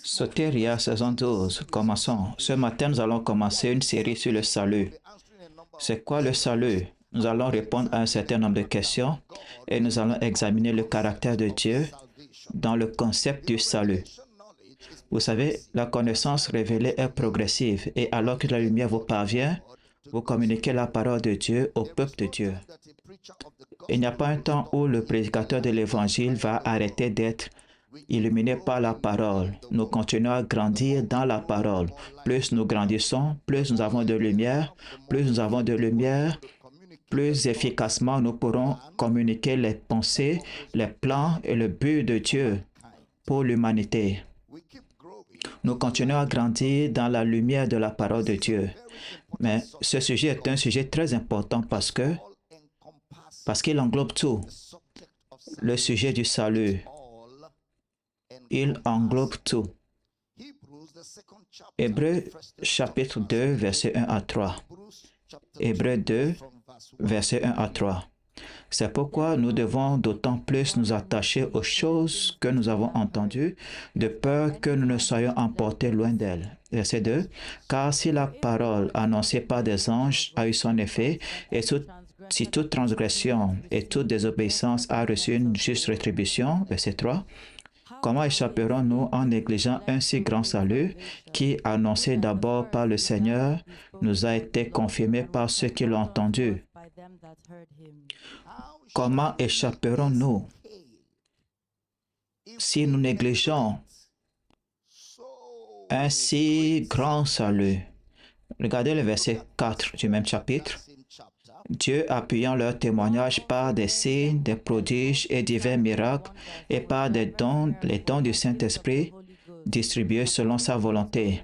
Soteria, saison 12. Commençons. Ce matin, nous allons commencer une série sur le salut. C'est quoi le salut? Nous allons répondre à un certain nombre de questions et nous allons examiner le caractère de Dieu dans le concept du salut. Vous savez, la connaissance révélée est progressive et alors que la lumière vous parvient, vous communiquez la parole de Dieu au peuple de Dieu. Il n'y a pas un temps où le prédicateur de l'Évangile va arrêter d'être illuminé par la parole. Nous continuons à grandir dans la parole. Plus nous grandissons, plus nous avons de lumière, plus efficacement nous pourrons communiquer les pensées, les plans et le but de Dieu pour l'humanité. Nous continuons à grandir dans la lumière de la parole de Dieu. Mais ce sujet est un sujet très important parce qu'il englobe tout. Le sujet du salut, il englobe tout. Hébreux chapitre 2, verset 1 à 3. Hébreux 2, verset 1 à 3. C'est pourquoi nous devons d'autant plus nous attacher aux choses que nous avons entendues, de peur que nous ne soyons emportés loin d'elles. Verset 2. Car si la parole annoncée par des anges a eu son effet, et si toute transgression et toute désobéissance a reçu une juste rétribution, verset 3, comment échapperons-nous en négligeant un si grand salut qui, annoncé d'abord par le Seigneur, nous a été confirmé par ceux qui l'ont entendu? Comment échapperons-nous si nous négligeons un si grand salut? Regardez le verset 4 du même chapitre. Dieu appuyant leur témoignage par des signes, des prodiges et divers miracles et par les dons du Saint-Esprit distribués selon sa volonté.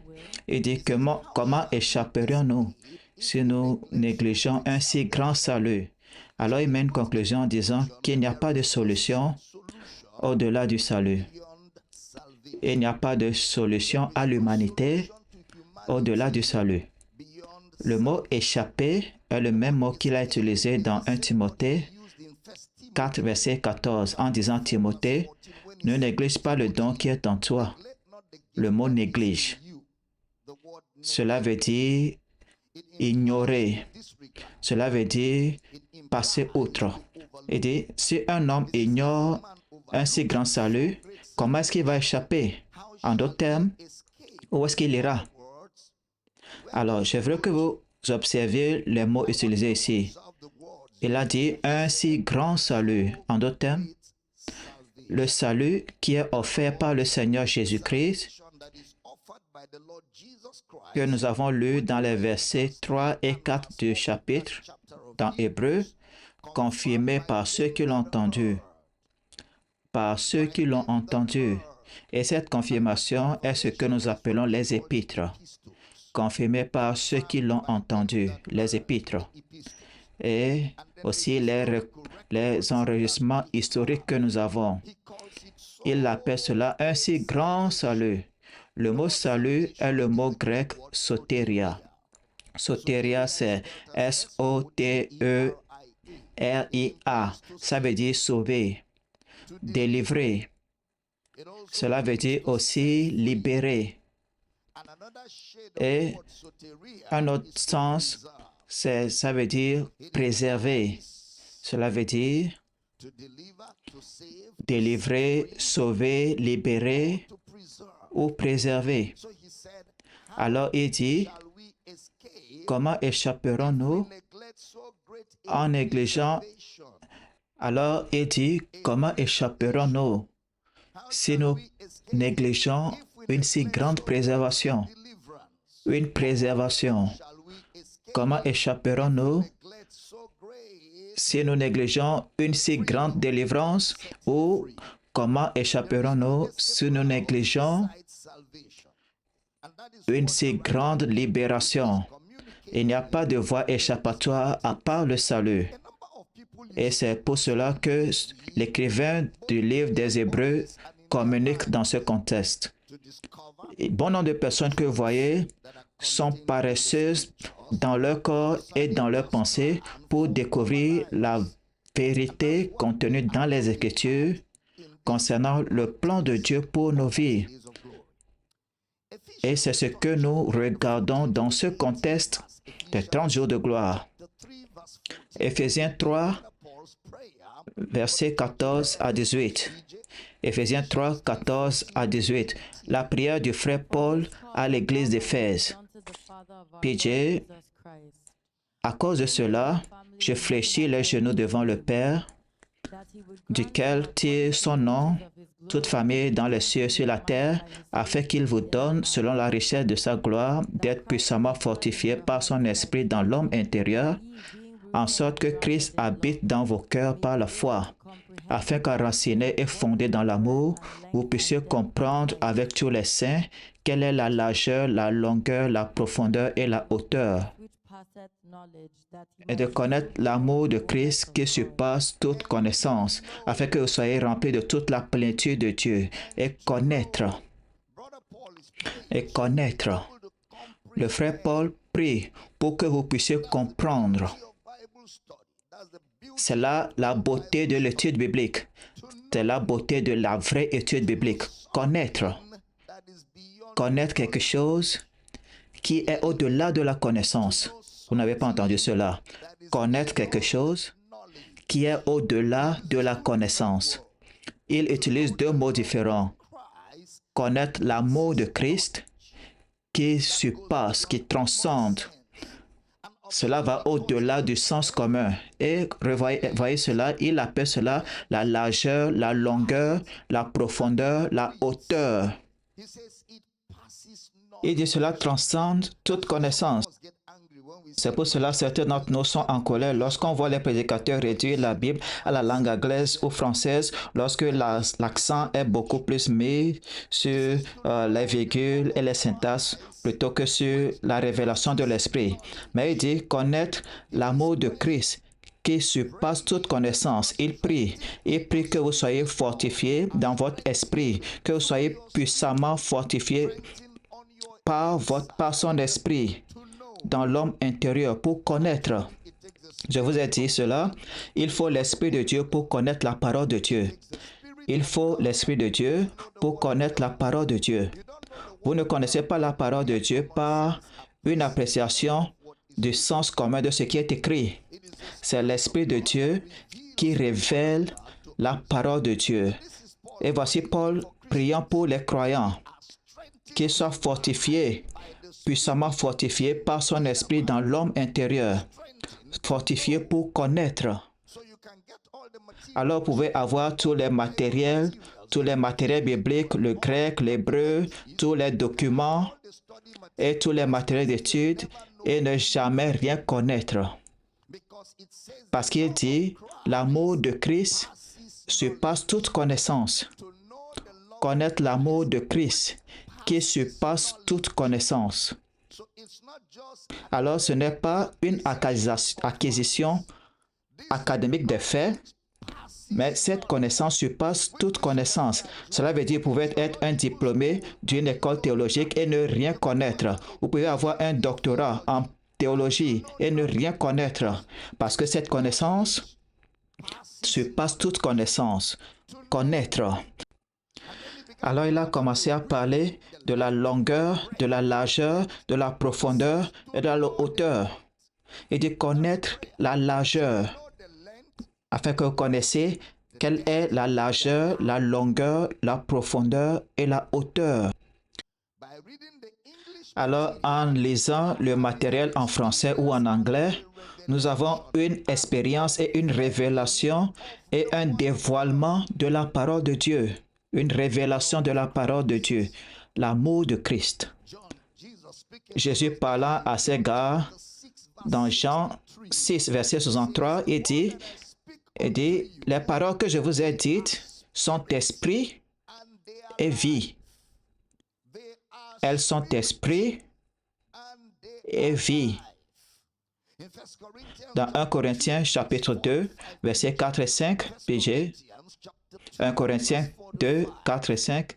Il dit comment échapperions-nous si nous négligeons un si grand salut? Alors il met une conclusion en disant qu'il n'y a pas de solution au-delà du salut. Il n'y a pas de solution à l'humanité au-delà du salut. Le mot « échapper » est le même mot qu'il a utilisé dans 1 Timothée 4, verset 14, en disant « Timothée, ne néglige pas le don qui est en toi. » Le mot « néglige », cela veut dire ignorer. Cela veut dire passer outre. Il dit, si un homme ignore un si grand salut, comment est-ce qu'il va échapper? En d'autres termes, où est-ce qu'il ira? Alors, je veux que vous observiez les mots utilisés ici. Il a dit un si grand salut. En d'autres termes, le salut qui est offert par le Seigneur Jésus-Christ, que nous avons lu dans les versets 3 et 4 du chapitre, dans Hébreux, confirmé par ceux qui l'ont entendu. Par ceux qui l'ont entendu. Et cette confirmation est ce que nous appelons les épîtres. Confirmé par ceux qui l'ont entendu, les épîtres. Et aussi les enregistrements historiques que nous avons. Il appelle cela un si grand salut. Le mot salut est le mot grec soteria. Soteria, c'est S-O-T-E-R-I-A. Ça veut dire sauver, délivrer. Cela veut dire aussi libérer. Et un autre sens, ça veut dire préserver. Cela veut dire délivrer, sauver, libérer ou préserver. Alors il dit, comment échapperons-nous en négligeant? Alors il dit, comment échapperons-nous si nous négligeons une si grande préservation? Une préservation. Comment échapperons-nous si nous négligeons une si grande délivrance? Ou comment échapperons-nous si nous négligeons une si grande libération? Il n'y a pas de voie échappatoire à part le salut. Et c'est pour cela que l'écrivain du livre des Hébreux communique dans ce contexte. Et bon nombre de personnes que vous voyez sont paresseuses dans leur corps et dans leurs pensées pour découvrir la vérité contenue dans les Écritures concernant le plan de Dieu pour nos vies. Et c'est ce que nous regardons dans ce contexte des 30 jours de gloire. Éphésiens 3, versets 14 à 18. Éphésiens 3, 14 à 18. La prière du frère Paul à l'église d'Éphèse. PJ, à cause de cela, je fléchis les genoux devant le Père, duquel tire son nom, toute famille dans les cieux et sur la terre, afin qu'il vous donne, selon la richesse de sa gloire, d'être puissamment fortifié par son esprit dans l'homme intérieur, en sorte que Christ habite dans vos cœurs par la foi, afin qu'enraciné et fondé dans l'amour, vous puissiez comprendre avec tous les saints quelle est la largeur, la longueur, la profondeur et la hauteur, et de connaître l'amour de Christ qui surpasse toute connaissance, afin que vous soyez remplis de toute la plénitude de Dieu, et connaître. Le frère Paul prie pour que vous puissiez comprendre. C'est là la beauté de l'étude biblique. C'est la beauté de la vraie étude biblique. Connaître quelque chose qui est au-delà de la connaissance. Vous n'avez pas entendu cela. Connaître quelque chose qui est au-delà de la connaissance. Il utilise deux mots différents. Connaître l'amour de Christ qui surpasse, qui transcende. Cela va au-delà du sens commun. Et voyez cela, il appelle cela la largeur, la longueur, la profondeur, la hauteur. Il dit cela transcende toute connaissance. C'est pour cela que certains d'entre nous sont en colère lorsqu'on voit les prédicateurs réduire la Bible à la langue anglaise ou française, lorsque l'accent est beaucoup plus mis sur les virgules et les syntaxes plutôt que sur la révélation de l'Esprit. Mais il dit connaître l'amour de Christ qui surpasse toute connaissance. Il prie que vous soyez fortifiés dans votre esprit, que vous soyez puissamment fortifiés par son esprit dans l'homme intérieur pour connaître. Je vous ai dit cela, il faut l'Esprit de Dieu pour connaître la parole de Dieu. Il faut l'Esprit de Dieu pour connaître la parole de Dieu. Vous ne connaissez pas la parole de Dieu par une appréciation du sens commun de ce qui est écrit. C'est l'Esprit de Dieu qui révèle la parole de Dieu. Et voici Paul priant pour les croyants, qu'ils soient fortifiés, puissamment fortifiés par son esprit dans l'homme intérieur, fortifiés pour connaître. Alors vous pouvez avoir tous les matériels bibliques, le grec, l'hébreu, tous les documents et tous les matériels d'études et ne jamais rien connaître. Parce qu'il dit, l'amour de Christ surpasse toute connaissance. Connaître l'amour de Christ qui surpasse toute connaissance. Alors, ce n'est pas une acquisition académique des faits, mais cette connaissance surpasse toute connaissance. Cela veut dire que vous pouvez être un diplômé d'une école théologique et ne rien connaître. Vous pouvez avoir un doctorat en théologie et ne rien connaître, parce que cette connaissance surpasse toute connaissance. Connaître. Alors il a commencé à parler de la longueur, de la largeur, de la profondeur et de la hauteur. Et de connaître la largeur, afin que vous connaissiez quelle est la largeur, la longueur, la profondeur et la hauteur. Alors en lisant le matériel en français ou en anglais, nous avons une expérience et une révélation et un dévoilement de la parole de Dieu. Une révélation de la parole de Dieu, l'amour de Christ. Jésus parlant à ses gars dans Jean 6, verset 63, il dit, les paroles que je vous ai dites sont esprit et vie. Elles sont esprit et vie. Dans 1 Corinthiens chapitre 2, versets 4 et 5, PG, 1 Corinthiens 2, 4 et 5,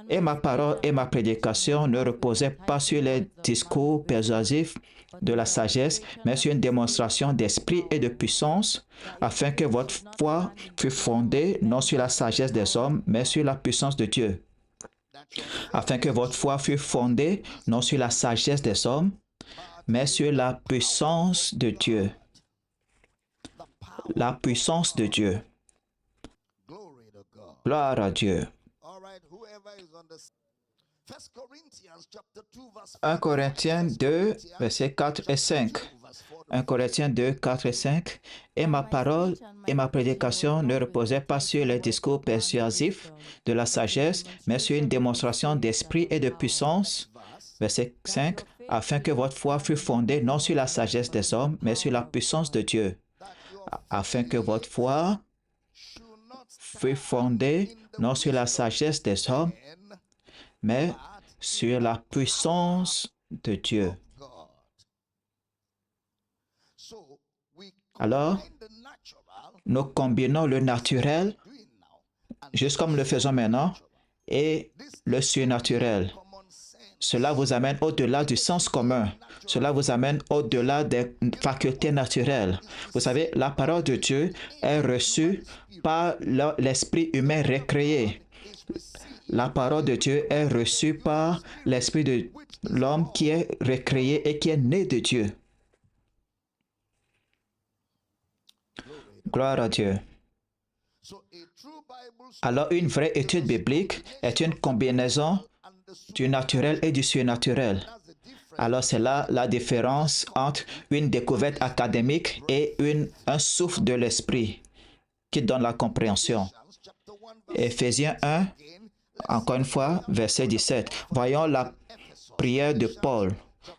Et ma parole et ma prédication ne reposaient pas sur les discours persuasifs de la sagesse, mais sur une démonstration d'esprit et de puissance, afin que votre foi fût fondée non sur la sagesse des hommes, mais sur la puissance de Dieu. Afin que votre foi fût fondée non sur la sagesse des hommes, mais sur la puissance de Dieu. La puissance de Dieu. Gloire à Dieu. 1 Corinthiens 2, versets 4 et 5. 1 Corinthiens 2, 4 et 5. Et ma parole et ma prédication ne reposaient pas sur les discours persuasifs de la sagesse, mais sur une démonstration d'esprit et de puissance. Verset 5. Afin que votre foi fût fondée non sur la sagesse des hommes, mais sur la puissance de Dieu. Afin que votre foi fût fondée non sur la sagesse des hommes, mais sur la puissance de Dieu. Alors, nous combinons le naturel, juste comme le faisons maintenant, et le surnaturel. Cela vous amène au-delà du sens commun. Cela vous amène au-delà des facultés naturelles. Vous savez, la parole de Dieu est reçue par l'esprit humain recréé. La parole de Dieu est reçue par l'esprit de l'homme qui est recréé et qui est né de Dieu. Gloire à Dieu. Alors, une vraie étude biblique est une combinaison du naturel et du surnaturel. Alors, c'est là la différence entre une découverte académique et un souffle de l'esprit qui donne la compréhension. Éphésiens 1, encore une fois, verset 17. Voyons la prière de Paul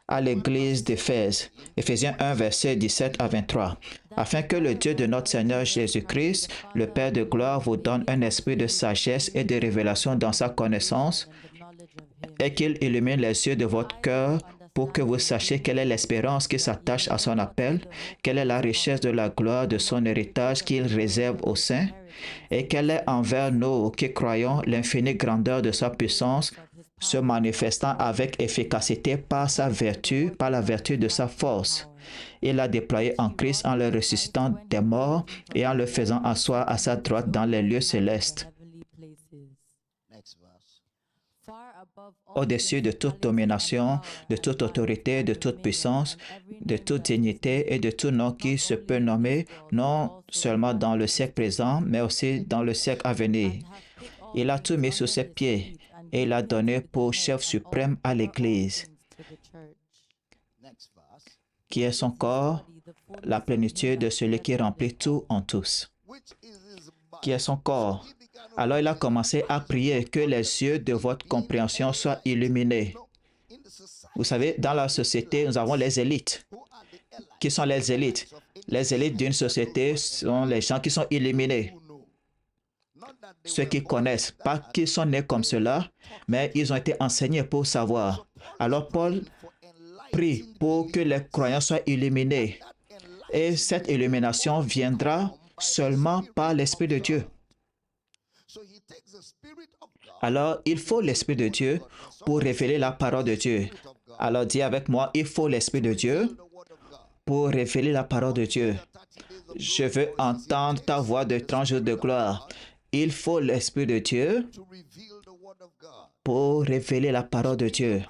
à l'église d'Éphèse. Éphésiens 1, verset 17 à 23. Afin que le Dieu de notre Seigneur Jésus-Christ, le Père de gloire, vous donne un esprit de sagesse et de révélation dans sa connaissance, et qu'il illumine les yeux de votre cœur pour que vous sachiez quelle est l'espérance qui s'attache à son appel, quelle est la richesse de la gloire de son héritage qu'il réserve aux saints, et quelle est envers nous qui croyons l'infinie grandeur de sa puissance, se manifestant avec efficacité par sa vertu, par la vertu de sa force. Il l'a déployé en Christ en le ressuscitant des morts et en le faisant asseoir à sa droite dans les lieux célestes, au-dessus de toute domination, de toute autorité, de toute puissance, de toute dignité et de tout nom qui se peut nommer, non seulement dans le siècle présent, mais aussi dans le siècle à venir. Il a tout mis sous ses pieds et il a donné pour chef suprême à l'Église, qui est son corps, la plénitude de celui qui remplit tout en tous, qui est son corps. Alors il a commencé à prier que les yeux de votre compréhension soient illuminés. Vous savez, dans la société, nous avons les élites. Qui sont les élites? Les élites d'une société sont les gens qui sont illuminés. Ceux qui connaissent, pas qu'ils sont nés comme cela, mais ils ont été enseignés pour savoir. Alors Paul prie pour que les croyants soient illuminés. Et cette illumination viendra seulement par l'Esprit de Dieu. Alors, il faut l'Esprit de Dieu pour révéler la parole de Dieu. Alors, dis avec moi, il faut l'Esprit de Dieu pour révéler la parole de Dieu. Je veux entendre ta voix de tranche de gloire. Il faut l'Esprit de Dieu pour révéler la parole de Dieu.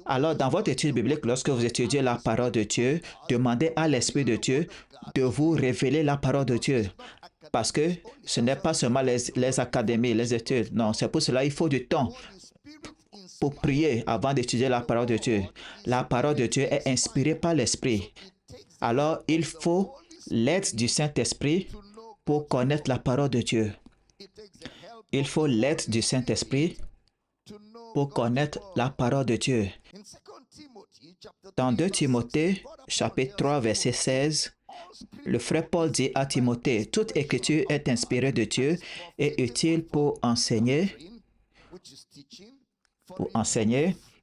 Alors, dans votre étude biblique, lorsque vous étudiez la parole de Dieu, demandez à l'Esprit de Dieu de vous révéler la parole de Dieu. Parce que ce n'est pas seulement les académies, les études. Non, c'est pour cela qu'il faut du temps pour prier avant d'étudier la parole de Dieu. La parole de Dieu est inspirée par l'Esprit. Alors, il faut l'aide du Saint-Esprit pour connaître la parole de Dieu. Il faut l'aide du Saint-Esprit pour connaître la parole de Dieu. Dans 2 Timothée, chapitre 3, verset 16, le frère Paul dit à Timothée, « Toute écriture est inspirée de Dieu et utile pour enseigner,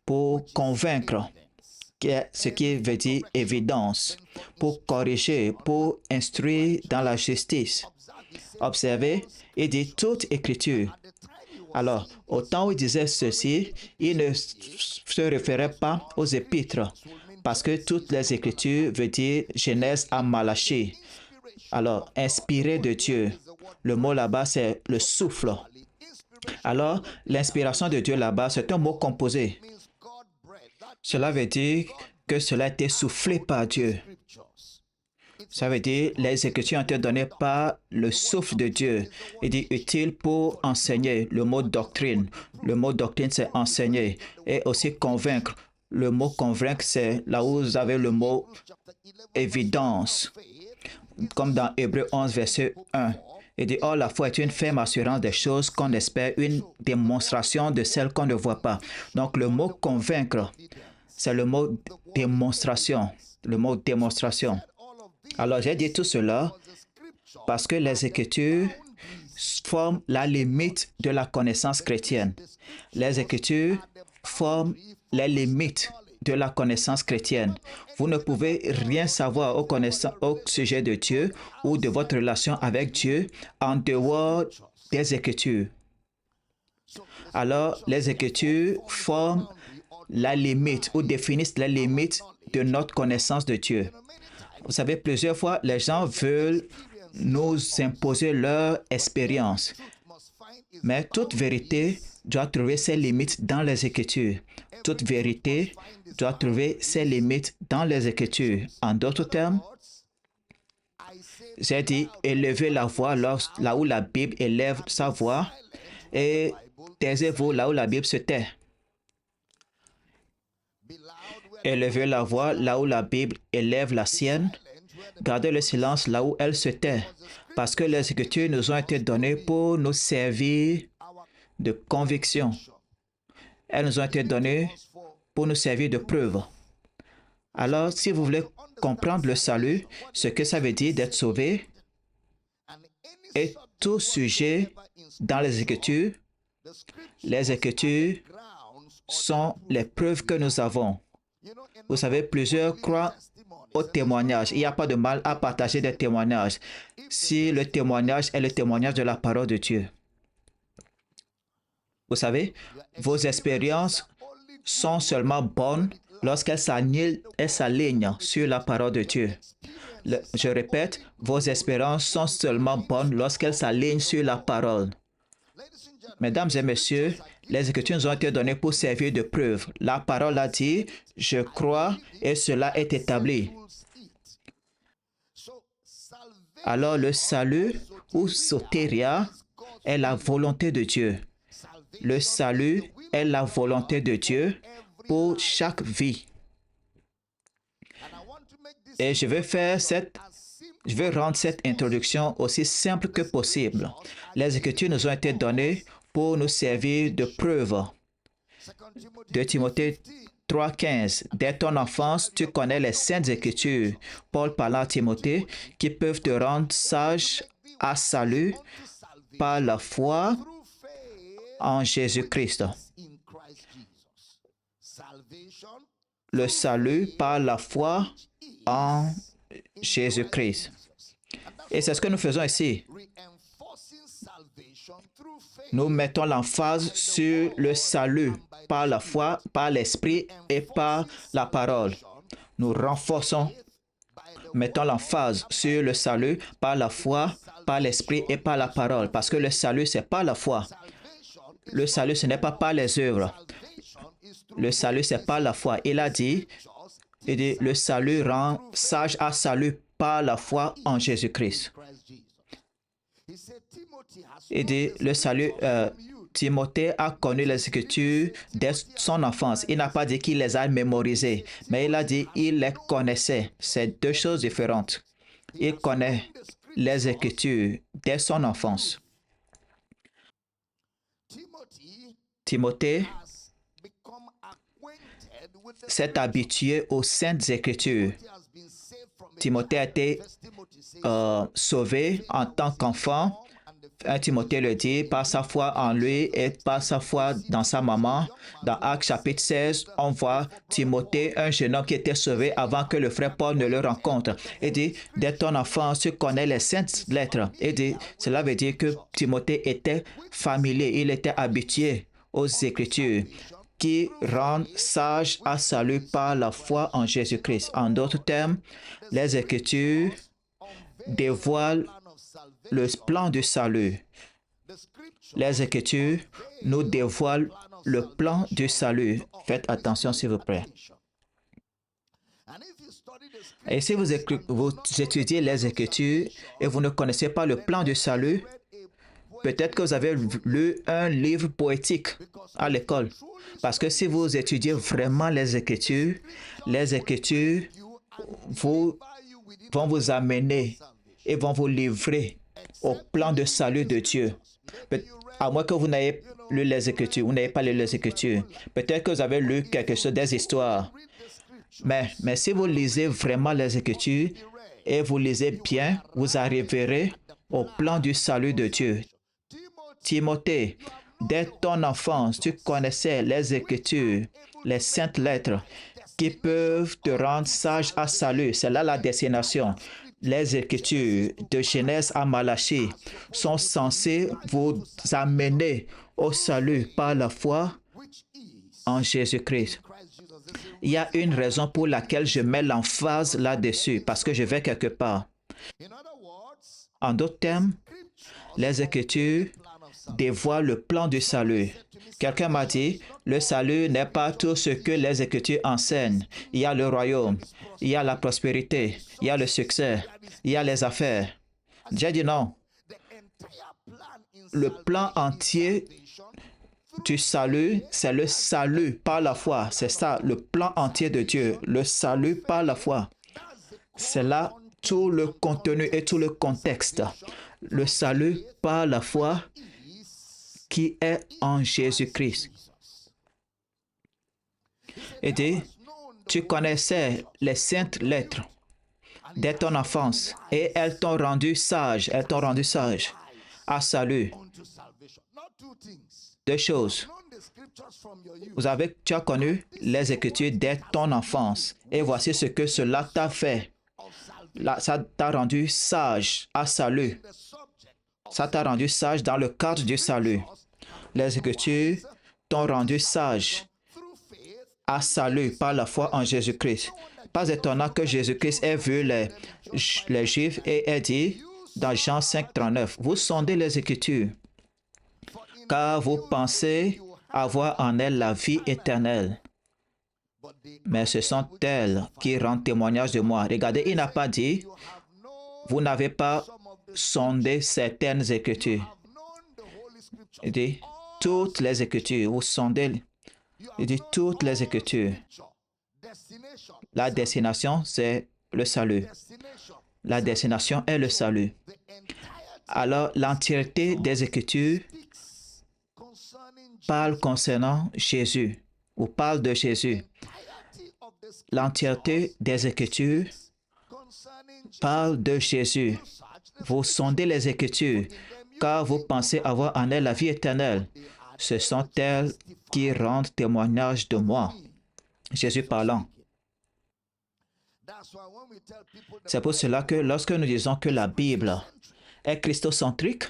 pour convaincre, ce qui veut dire évidence, pour corriger, pour instruire dans la justice. » Observez, il dit toute écriture. Alors, au temps où il disait ceci, il ne se référait pas aux épîtres, parce que toutes les Écritures veulent dire Genèse à Malachie. Alors, inspiré de Dieu. Le mot là-bas, c'est le souffle. Alors, l'inspiration de Dieu là-bas, c'est un mot composé. Cela veut dire que cela a été soufflé par Dieu. Ça veut dire les Écritures ont été données par le souffle de Dieu. Il dit utile pour enseigner. Le mot doctrine. Le mot doctrine, c'est enseigner. Et aussi convaincre. Le mot convaincre, c'est là où vous avez le mot évidence. Comme dans Hébreux 11, verset 1. Il dit, or, la foi est une ferme assurance des choses qu'on espère, une démonstration de celles qu'on ne voit pas. Donc, le mot convaincre, c'est le mot démonstration. Le mot démonstration. Alors, j'ai dit tout cela parce que les Écritures forment la limite de la connaissance chrétienne. Les Écritures forment les limites de la connaissance chrétienne. Vous ne pouvez rien savoir au sujet de Dieu ou de votre relation avec Dieu en dehors des Écritures. Alors, les Écritures forment la limite ou définissent la limite de notre connaissance de Dieu. Vous savez, plusieurs fois, les gens veulent nous imposer leur expérience. Mais toute vérité doit trouver ses limites dans les Écritures. Toute vérité doit trouver ses limites dans les Écritures. En d'autres termes, j'ai dit élevez la voix là où la Bible élève sa voix et taisez-vous là où la Bible se tait. Élevez la voix là où la Bible élève la sienne. Gardez le silence là où elle se tait. Parce que les Écritures nous ont été données pour nous servir de conviction. Elles nous ont été données pour nous servir de preuve. Alors, si vous voulez comprendre le salut, ce que ça veut dire d'être sauvé, et tout sujet dans les Écritures sont les preuves que nous avons. Vous savez, plusieurs croient au témoignage. Il n'y a pas de mal à partager des témoignages si le témoignage est le témoignage de la parole de Dieu. Vous savez, vos expériences sont seulement bonnes lorsqu'elles s'alignent sur la parole de Dieu. Je répète, vos expériences sont seulement bonnes lorsqu'elles s'alignent sur la parole. Mesdames et messieurs, les Écritures nous ont été données pour servir de preuve. La parole a dit, je crois et cela est établi. Alors le salut ou soteria est la volonté de Dieu. Le salut est la volonté de Dieu pour chaque vie. Et je vais rendre cette introduction aussi simple que possible. Les Écritures nous ont été données pour nous servir de preuve. 2 Timothée 3,15. Dès ton enfance, tu connais les saintes Écritures. Paul parlant à Timothée, qui peuvent te rendre sage à salut par la foi en Jésus-Christ. Le salut par la foi en Jésus-Christ. Et c'est ce que nous faisons ici. Nous mettons l'emphase sur le salut par la foi, par l'esprit et par la parole. Nous renforçons, mettons l'emphase sur le salut par la foi, par l'esprit et par la parole. Parce que le salut, c'est par la foi. Le salut, ce n'est pas par les œuvres. Le salut, c'est par la foi. Il a dit, le salut rend sage à salut par la foi en Jésus-Christ. Il dit, le salut, Timothée a connu les Écritures dès son enfance. Il n'a pas dit qu'il les a mémorisées, mais il a dit qu'il les connaissait. C'est deux choses différentes. Il connaît les Écritures dès son enfance. Timothée s'est habitué aux saintes Écritures. Timothée a été sauvé en tant qu'enfant 1 Timothée le dit, par sa foi en lui et par sa foi dans sa maman. Dans Actes chapitre 16, on voit Timothée, un jeune homme qui était sauvé avant que le frère Paul ne le rencontre. Il dit, dès ton enfance, tu connais les saintes lettres. Il dit, cela veut dire que Timothée était familier, il était habitué aux Écritures qui rendent sage à salut par la foi en Jésus-Christ. En d'autres termes, les Écritures dévoilent le plan du salut. Les Écritures nous dévoilent le plan du salut. Faites attention, s'il vous plaît. Et si vous étudiez les Écritures et vous ne connaissez pas le plan du salut, peut-être que vous avez lu un livre poétique à l'école. Parce que si vous étudiez vraiment les Écritures vont vous amener et vont vous livrer au plan de salut de Dieu. À moins que vous n'ayez lu les Écritures, vous n'avez pas lu les Écritures. Peut-être que vous avez lu quelque chose, des histoires. Mais si vous lisez vraiment les Écritures et vous lisez bien, vous arriverez au plan du salut de Dieu. Timothée, dès ton enfance, tu connaissais les Écritures, les saintes lettres qui peuvent te rendre sage à salut. C'est là la destination. Les Écritures de Genèse à Malachie sont censées vous amener au salut par la foi en Jésus-Christ. Il y a une raison pour laquelle je mets l'emphase là-dessus, parce que je vais quelque part. En d'autres termes, les Écritures dévoilent le plan du salut. Quelqu'un m'a dit, le salut n'est pas tout ce que les Écritures enseignent. Il y a le royaume, il y a la prospérité, il y a le succès, il y a les affaires. J'ai dit non. Le plan entier du salut, c'est le salut par la foi. C'est ça, le plan entier de Dieu, le salut par la foi. C'est là tout le contenu et tout le contexte. Le salut par la foi qui est en Jésus-Christ. Et dit, tu connaissais les saintes lettres dès ton enfance et elles t'ont rendu sage, à salut. Deux choses. Tu as connu les Écritures dès ton enfance et voici ce que cela t'a fait. Ça t'a rendu sage à salut. Ça t'a rendu sage dans le cadre du salut. Les Écritures t'ont rendu sage à salut par la foi en Jésus-Christ. Pas étonnant que Jésus-Christ ait vu les Juifs et ait dit dans Jean 5, 39, vous sondez les Écritures, car vous pensez avoir en elles la vie éternelle. Mais ce sont elles qui rendent témoignage de moi. Regardez, il n'a pas dit, vous n'avez pas sondé certaines Écritures. Il dit, toutes les Écritures, vous sondez. Il dit, toutes les Écritures. La destination, c'est le salut. La destination est le salut. Alors, l'entièreté des Écritures parle concernant Jésus, ou parle de Jésus. L'entièreté des Écritures parle de Jésus. Vous sondez les Écritures, car vous pensez avoir en elles la vie éternelle. Ce sont elles qui rendent témoignage de moi. Jésus parlant. C'est pour cela que lorsque nous disons que la Bible est christocentrique,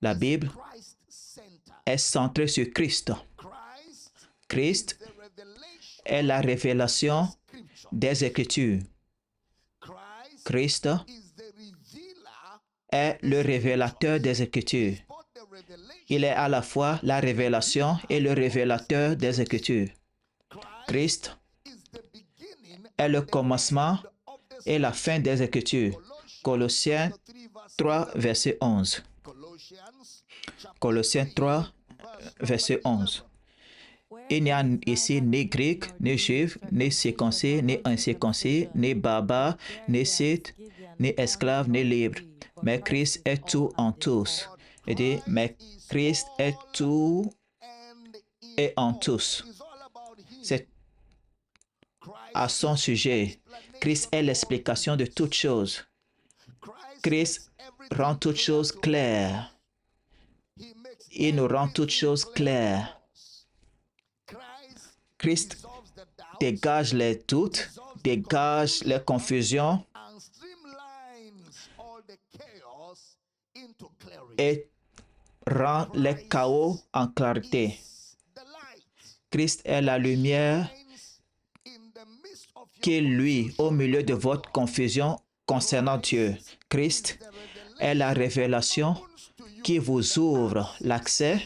la Bible est centrée sur Christ. Christ est la révélation des Écritures. Christ est le révélateur des Écritures. Il est à la fois la révélation et le révélateur des Écritures. Christ est le commencement et la fin des Écritures. Colossiens 3, verset 11. Colossiens 3, verset 11. Il n'y a ici ni grec, ni juif, ni circoncis, ni incirconcis, ni barbare, ni scythe, ni esclave, ni libre. Mais Christ est tout en tous. Il dit, mais Christ est tout et en tous. C'est à son sujet. Christ est l'explication de toutes choses. Christ rend toutes choses claires. Il nous rend toutes choses claires. Christ dégage les doutes, dégage les confusions et rend les chaos en clarté. Christ est la lumière qui lui, au milieu de votre confusion concernant Dieu. Christ est la révélation qui vous ouvre l'accès,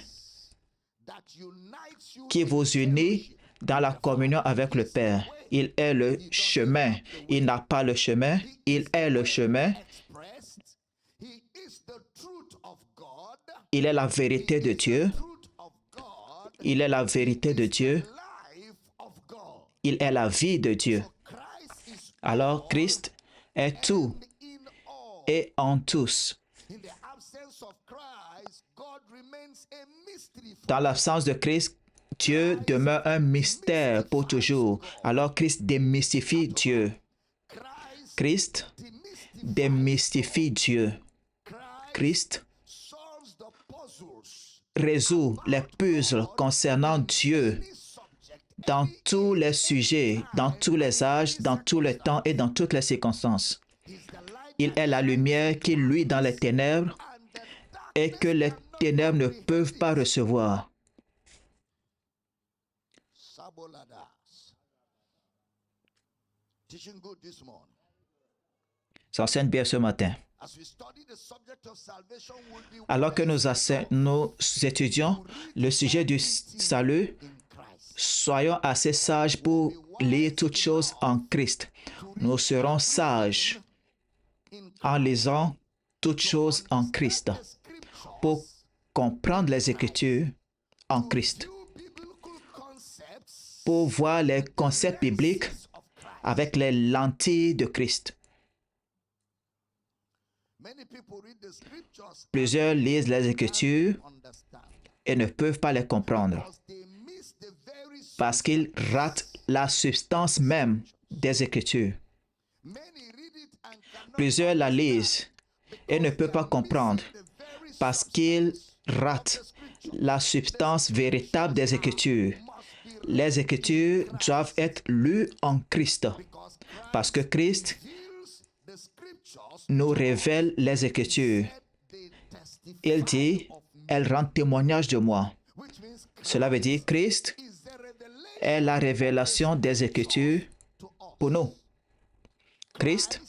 qui vous unit dans la communion avec le Père. Il est le chemin. Il n'a pas le chemin. Il est le chemin. Il est la vérité de Dieu. Il est la vérité de Dieu. Il est la vie de Dieu. Alors Christ est tout et en tous. Dans l'absence de Christ, Dieu demeure un mystère pour toujours. Alors Christ démystifie Dieu. Christ démystifie Dieu. Christ résout les puzzles concernant Dieu dans tous les sujets, dans tous les âges, dans tous les temps et dans toutes les circonstances. Il est la lumière qui luit dans les ténèbres et que les ténèbres ne peuvent pas recevoir. Ça enseigne bien ce matin. Alors que nous étudions le sujet du salut, soyons assez sages pour lire toutes choses en Christ. Nous serons sages en lisant toutes choses en Christ pour comprendre les Écritures en Christ, pour voir les concepts bibliques avec les lentilles de Christ. Plusieurs lisent les Écritures et ne peuvent pas les comprendre parce qu'ils ratent la substance même des Écritures. Plusieurs la lisent et ne peuvent pas comprendre parce qu'ils ratent la substance véritable des Écritures. Les Écritures doivent être lues en Christ parce que Christ nous révèle les Écritures. Il dit, elles rendent témoignage de moi. Cela veut dire Christ est la révélation des Écritures pour nous. Christ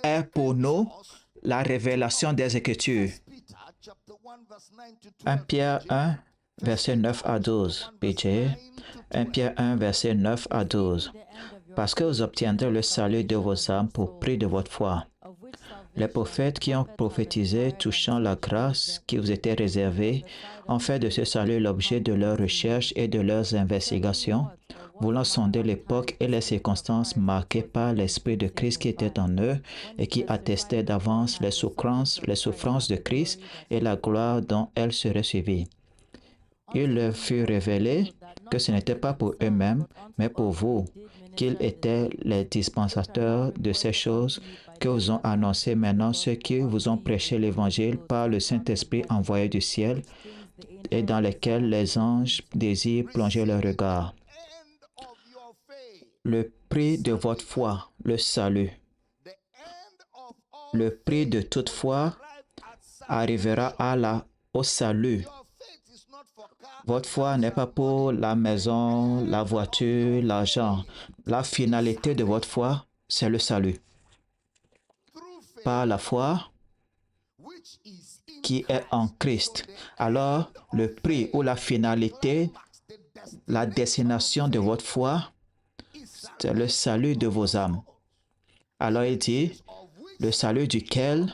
est pour nous la révélation des Écritures. 1 Pierre 1, verset 9 à 12. PJ, 1 Pierre 1, verset 9 à 12. Parce que vous obtiendrez le salut de vos âmes pour prix de votre foi. Les prophètes qui ont prophétisé touchant la grâce qui vous était réservée ont fait de ce salut l'objet de leurs recherches et de leurs investigations, voulant sonder l'époque et les circonstances marquées par l'Esprit de Christ qui était en eux et qui attestait d'avance les souffrances de Christ et la gloire dont elles seraient suivies. Il leur fut révélé que ce n'était pas pour eux-mêmes, mais pour vous, qu'ils étaient les dispensateurs de ces choses que vous ont annoncées maintenant ceux qui vous ont prêché l'Évangile par le Saint-Esprit envoyé du ciel et dans lesquels les anges désirent plonger leur regard. Le prix de votre foi, le salut. Le prix de toute foi arrivera au salut. Votre foi n'est pas pour la maison, la voiture, l'argent. La finalité de votre foi, c'est le salut. Par la foi qui est en Christ. Alors, le prix ou la finalité, la destination de votre foi, c'est le salut de vos âmes. Alors, il dit, le salut duquel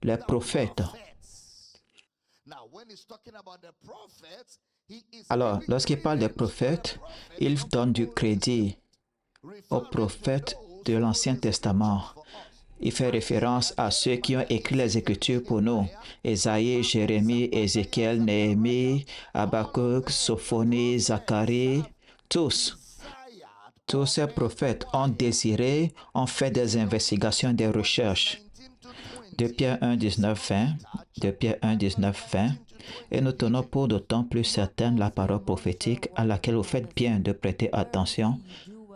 les prophètes. Alors, lorsqu'il parle des prophètes, il donne du crédit aux prophètes de l'Ancien Testament. Il fait référence à ceux qui ont écrit les Écritures pour nous. Ésaïe, Jérémie, Ézéchiel, Néhémie, Habakkuk, Sophonie, Zacharie, tous. Tous ces prophètes ont désiré, ont fait des investigations, des recherches. De Pierre 1, 19, 20. De Pierre 1, 19, 20. Et nous tenons pour d'autant plus certaine la parole prophétique à laquelle vous faites bien de prêter attention,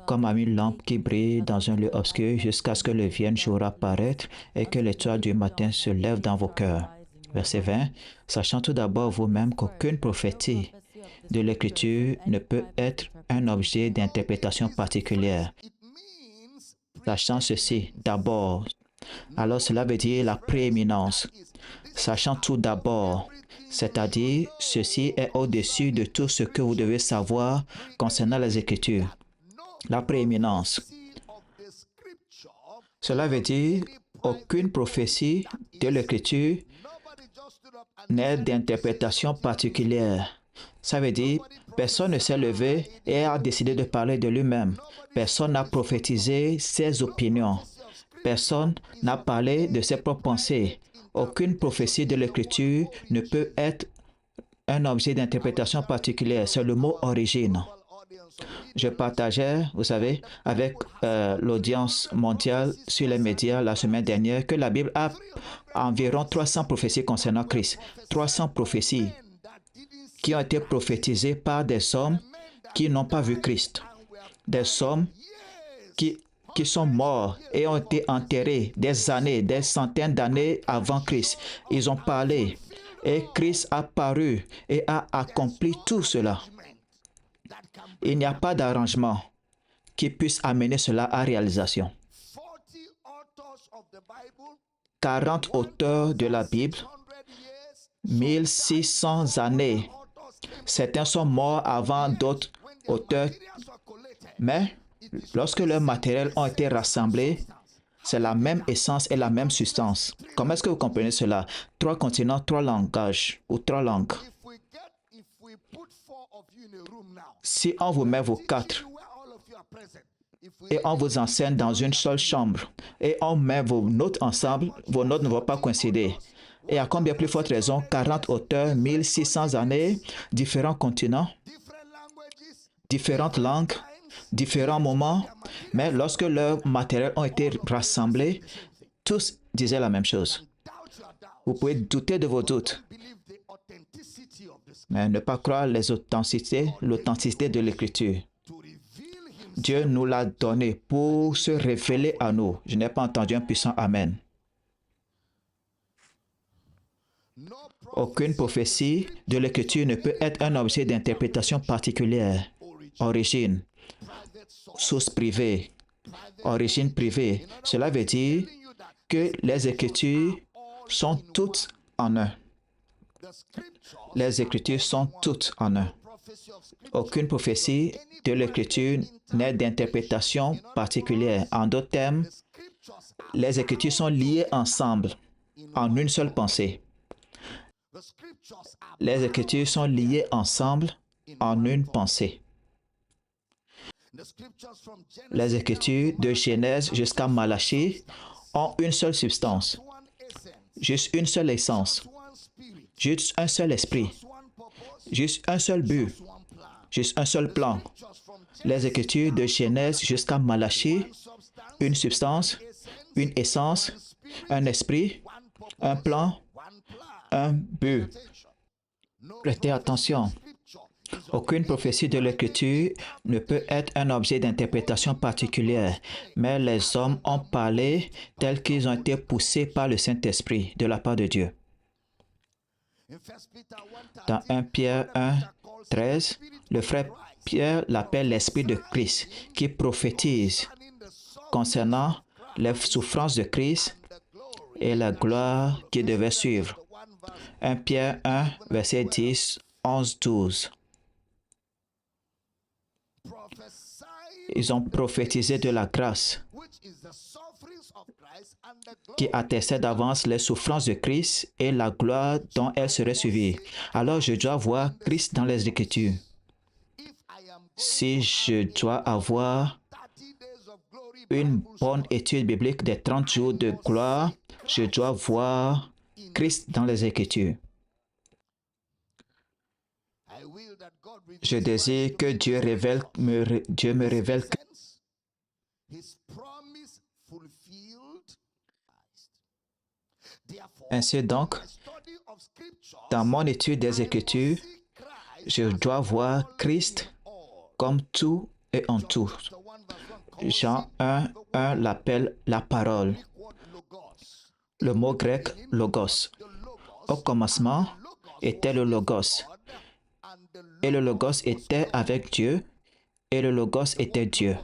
comme à une lampe qui brille dans un lieu obscur jusqu'à ce que le vienne jour apparaître et que l'étoile du matin se lève dans vos cœurs. Verset 20. Sachant tout d'abord vous-même qu'aucune prophétie de l'Écriture ne peut être un objet d'interprétation particulière. Sachant ceci d'abord, alors cela veut dire la prééminence. Sachant tout d'abord, c'est-à-dire ceci est au-dessus de tout ce que vous devez savoir concernant les Écritures. La prééminence. Cela veut dire aucune prophétie de l'Écriture n'est d'interprétation particulière. Ça veut dire personne ne s'est levé et a décidé de parler de lui-même. Personne n'a prophétisé ses opinions. Personne n'a parlé de ses propres pensées. Aucune prophétie de l'Écriture ne peut être un objet d'interprétation particulière. C'est le mot origine. Je partageais, vous savez, avec l'audience mondiale sur les médias la semaine dernière que la Bible a environ 300 prophéties concernant Christ. 300 prophéties qui ont été prophétisées par des hommes qui n'ont pas vu Christ. Des hommes qui sont morts et ont été enterrés des années, des centaines d'années avant Christ. Ils ont parlé et Christ a paru et a accompli tout cela. Il n'y a pas d'arrangement qui puisse amener cela à réalisation. 40 auteurs de la Bible, 1600 années. Certains sont morts avant d'autres auteurs, mais lorsque leurs matériels ont été rassemblés, c'est la même essence et la même substance. Comment est-ce que vous comprenez cela? 3 continents, 3 langages ou 3 langues. Si on vous met vos 4 et on vous enseigne dans une seule chambre et on met vos notes ensemble, vos notes ne vont pas coïncider. Et à combien plus forte raison, 40 auteurs, 1600 années, différents continents, différentes langues, différents moments, mais lorsque leurs matériels ont été rassemblés, tous disaient la même chose. Vous pouvez douter de vos doutes, mais ne pas croire l'authenticité de l'Écriture. Dieu nous l'a donné pour se révéler à nous. Je n'ai pas entendu un puissant Amen. Aucune prophétie de l'Écriture ne peut être un objet d'interprétation particulière. Origine, source privée, origine privée. Cela veut dire que les Écritures sont toutes en un. Les Écritures sont toutes en un. Aucune prophétie de l'Écriture n'est d'interprétation particulière. En d'autres termes, les Écritures sont liées ensemble en une seule pensée. Les Écritures sont liées ensemble en une pensée. Les Écritures de Genèse jusqu'à Malachie ont une seule substance, juste une seule essence, juste un seul esprit, juste un seul but, juste un seul plan. Les Écritures de Genèse jusqu'à Malachie, une substance, une essence, un esprit, un plan, un but. Prêtez attention. Aucune prophétie de l'Écriture ne peut être un objet d'interprétation particulière, mais les hommes ont parlé tels qu'ils ont été poussés par le Saint-Esprit de la part de Dieu. Dans 1 Pierre 1, 13, le frère Pierre l'appelle l'Esprit de Christ qui prophétise concernant les souffrances de Christ et la gloire qui devait suivre. 1 Pierre 1, verset 10, 11, 12. Ils ont prophétisé de la grâce qui attestait d'avance les souffrances de Christ et la gloire dont elles seraient suivies. Alors je dois voir Christ dans les Écritures. Si je dois avoir une bonne étude biblique des 30 jours de gloire, je dois voir Christ dans les Écritures. Je désire que Dieu me révèle Ainsi donc, dans mon étude des Écritures, je dois voir Christ comme tout et en tout. Jean 1 l'appelle la parole. Le mot grec logos. Au commencement était le logos. Et le logos était avec Dieu. Et le logos était Dieu.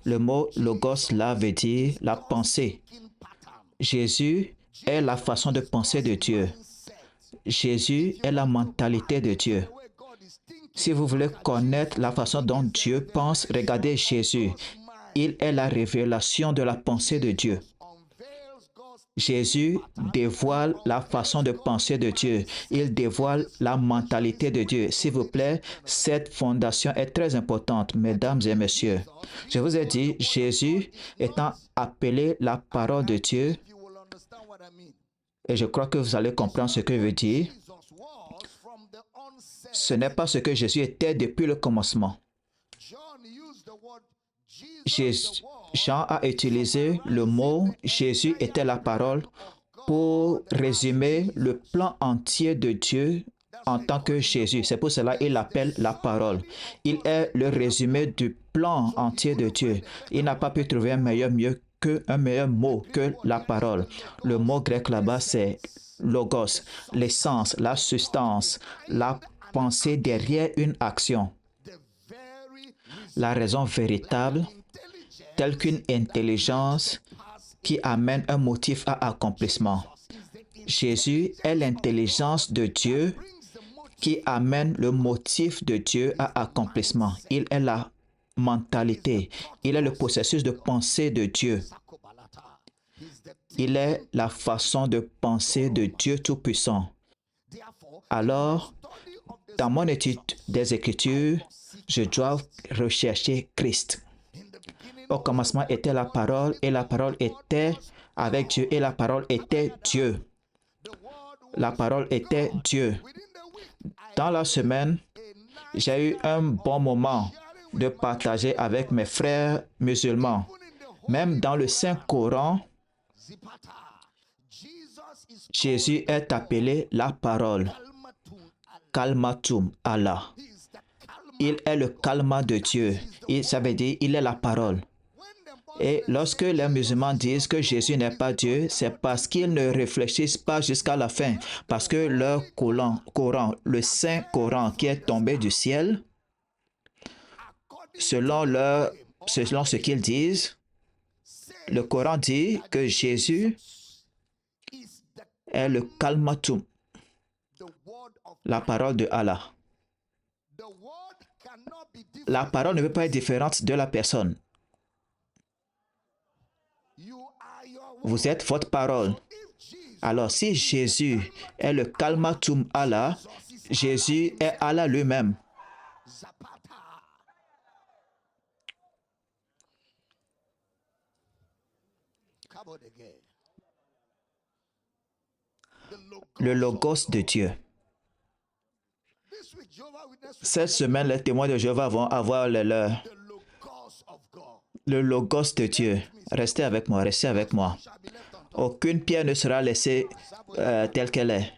Le mot logos là veut dire la pensée. Jésus est la façon de penser de Dieu. Jésus est la mentalité de Dieu. Si vous voulez connaître la façon dont Dieu pense, regardez Jésus. Il est la révélation de la pensée de Dieu. Jésus dévoile la façon de penser de Dieu. Il dévoile la mentalité de Dieu. S'il vous plaît, cette fondation est très importante, mesdames et messieurs. Je vous ai dit, Jésus étant appelé la parole de Dieu, et je crois que vous allez comprendre ce que je veux dire. Ce n'est pas ce que Jésus était depuis le commencement. Jean a utilisé le mot « Jésus était la parole » pour résumer le plan entier de Dieu en tant que Jésus. C'est pour cela qu'il l'appelle la parole. Il est le résumé du plan entier de Dieu. Il n'a pas pu trouver un meilleur mot que la parole. Le mot grec là-bas, c'est logos, l'essence, la substance, la pensée derrière une action. La raison véritable, telle qu'une intelligence qui amène un motif à accomplissement. Jésus est l'intelligence de Dieu qui amène le motif de Dieu à accomplissement. Il est la mentalité. Il est le processus de pensée de Dieu. Il est la façon de penser de Dieu Tout-Puissant. Alors, dans mon étude des Écritures, je dois rechercher Christ. Au commencement était la parole, et la parole était avec Dieu, et la parole était Dieu. La parole était Dieu. Dans la semaine, j'ai eu un bon moment de partager avec mes frères musulmans. Même dans le Saint-Coran, Jésus est appelé la parole. Kalmatum Allah. Il est le kalma de Dieu. Ça veut dire il est la parole. Et lorsque les musulmans disent que Jésus n'est pas Dieu, c'est parce qu'ils ne réfléchissent pas jusqu'à la fin. Parce que leur Coran, le Saint Coran qui est tombé du ciel, selon ce qu'ils disent, le Coran dit que Jésus est le kalmatum, la parole de Allah. La parole ne peut pas être différente de la personne. Vous êtes votre parole. Alors, si Jésus est le kalmatum Allah, Jésus est Allah lui-même. Le logos de Dieu. Cette semaine, les témoins de Jéhovah vont avoir le leur. Le logos de Dieu. Restez avec moi, restez avec moi. Aucune pierre ne sera laissée telle qu'elle est.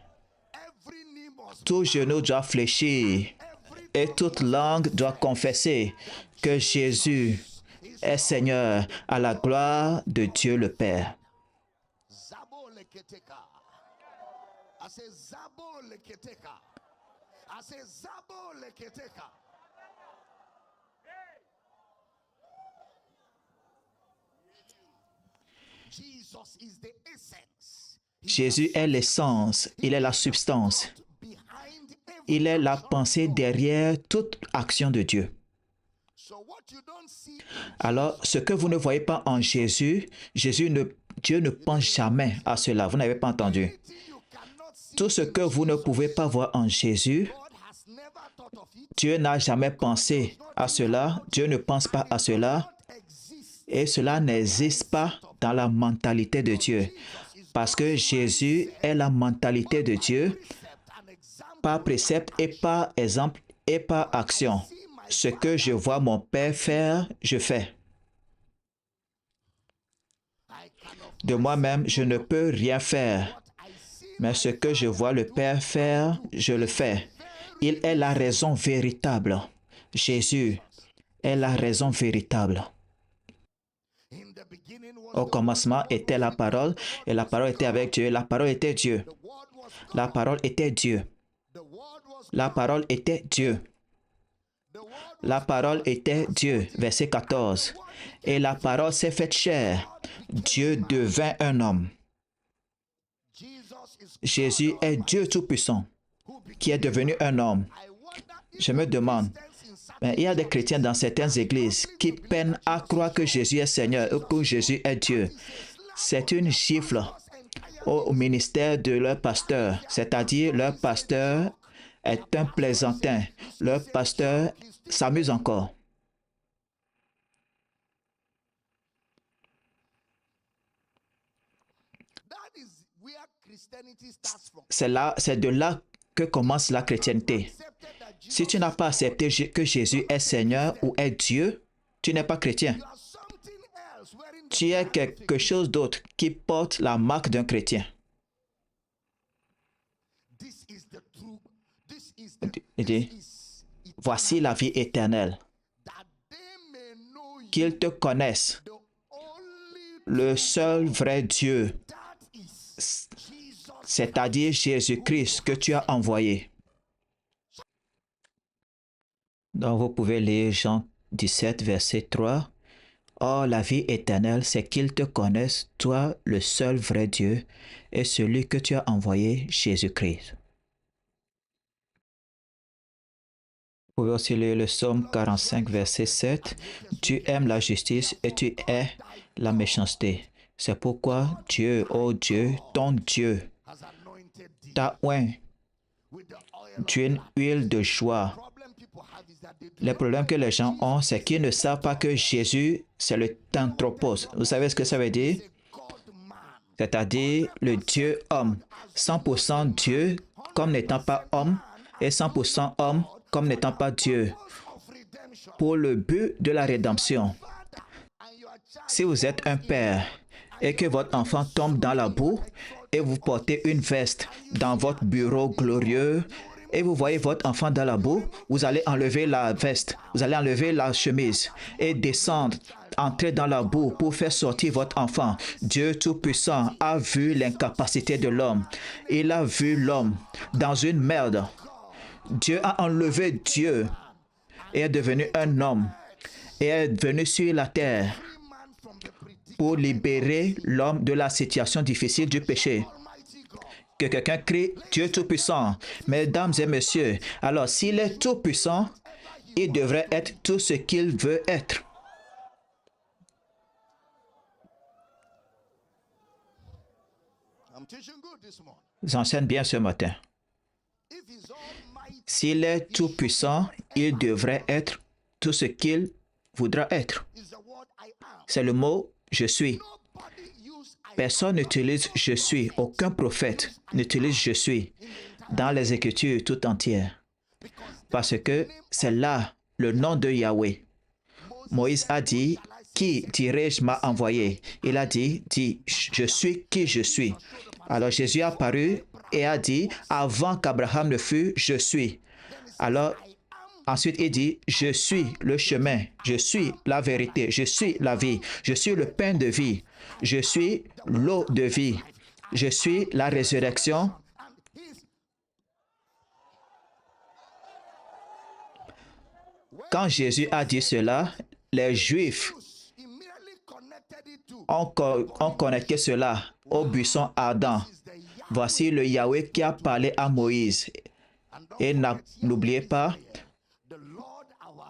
Tout genou doit fléchir et toute langue doit confesser que Jésus est Seigneur à la gloire de Dieu le Père. Jésus est l'essence, il est la substance. Il est la pensée derrière toute action de Dieu. Alors, ce que vous ne voyez pas en Jésus, Dieu ne pense jamais à cela. Vous n'avez pas entendu. Tout ce que vous ne pouvez pas voir en Jésus, Dieu n'a jamais pensé à cela. Dieu ne pense pas à cela. Et cela n'existe pas dans la mentalité de Dieu. Parce que Jésus est la mentalité de Dieu, par précepte et par exemple et par action. Ce que je vois mon Père faire, je fais. De moi-même, je ne peux rien faire. Mais ce que je vois le Père faire, je le fais. Il est la raison véritable. Jésus est la raison véritable. Au commencement était la parole, et la parole était avec Dieu, et la parole était Dieu. La parole était Dieu. La parole était Dieu. La parole était Dieu. Verset 14. Et la parole s'est faite chair. Dieu devint un homme. Jésus est Dieu Tout-Puissant, qui est devenu un homme. Je me demande, mais il y a des chrétiens dans certaines églises qui peinent à croire que Jésus est Seigneur ou que Jésus est Dieu. C'est une gifle au ministère de leur pasteur, c'est-à-dire leur pasteur est un plaisantin. Leur pasteur s'amuse encore. C'est de là que commence la chrétienté. Si tu n'as pas accepté que Jésus est Seigneur ou est Dieu, tu n'es pas chrétien. Tu es quelque chose d'autre qui porte la marque d'un chrétien. Il dit, voici la vie éternelle. Qu'ils te connaissent, le seul vrai Dieu, c'est-à-dire Jésus-Christ que tu as envoyé. Donc vous pouvez lire Jean 17, verset 3. Or, la vie éternelle, c'est qu'ils te connaissent, toi, le seul vrai Dieu, et celui que tu as envoyé, Jésus-Christ. Vous pouvez aussi lire le psaume 45, verset 7. Tu aimes la justice et tu hais la méchanceté. C'est pourquoi Dieu, oh Dieu, ton Dieu, t'a oint d'une huile de joie. Les problèmes que les gens ont, c'est qu'ils ne savent pas que Jésus, c'est le Tanthropos. Vous savez ce que ça veut dire? C'est-à-dire le Dieu homme. 100% Dieu comme n'étant pas homme et 100% homme comme n'étant pas Dieu. Pour le but de la rédemption. Si vous êtes un père et que votre enfant tombe dans la boue et vous portez une veste dans votre bureau glorieux et vous voyez votre enfant dans la boue, vous allez enlever la veste, vous allez enlever la chemise et descendre, entrer dans la boue pour faire sortir votre enfant. Dieu Tout-Puissant a vu l'incapacité de l'homme. Il a vu l'homme dans une merde. Dieu a enlevé Dieu et est devenu un homme et est venu sur la terre pour libérer l'homme de la situation difficile du péché. Que quelqu'un crie Dieu Tout-Puissant. Mesdames et messieurs, alors s'il est Tout-Puissant, il devrait être tout ce qu'il veut être. J'enseigne bien ce matin. S'il est Tout-Puissant, il devrait être tout ce qu'il voudra être. C'est le mot « je suis ». Personne n'utilise « je suis », aucun prophète n'utilise « je suis » dans les Écritures tout entières. Parce que c'est là le nom de Yahweh. Moïse a dit « Qui dirais-je m'a envoyé ?» Il a dit « Je suis qui je suis ». Alors Jésus est apparu et a dit « Avant qu'Abraham ne fût, je suis ». Alors ensuite il dit « Je suis le chemin, je suis la vérité, je suis la vie, je suis le pain de vie, je suis l'eau de vie, je suis la résurrection. » Quand Jésus a dit cela, les Juifs ont connecté cela au buisson ardent. Voici le Yahweh qui a parlé à Moïse. Et n'oubliez pas,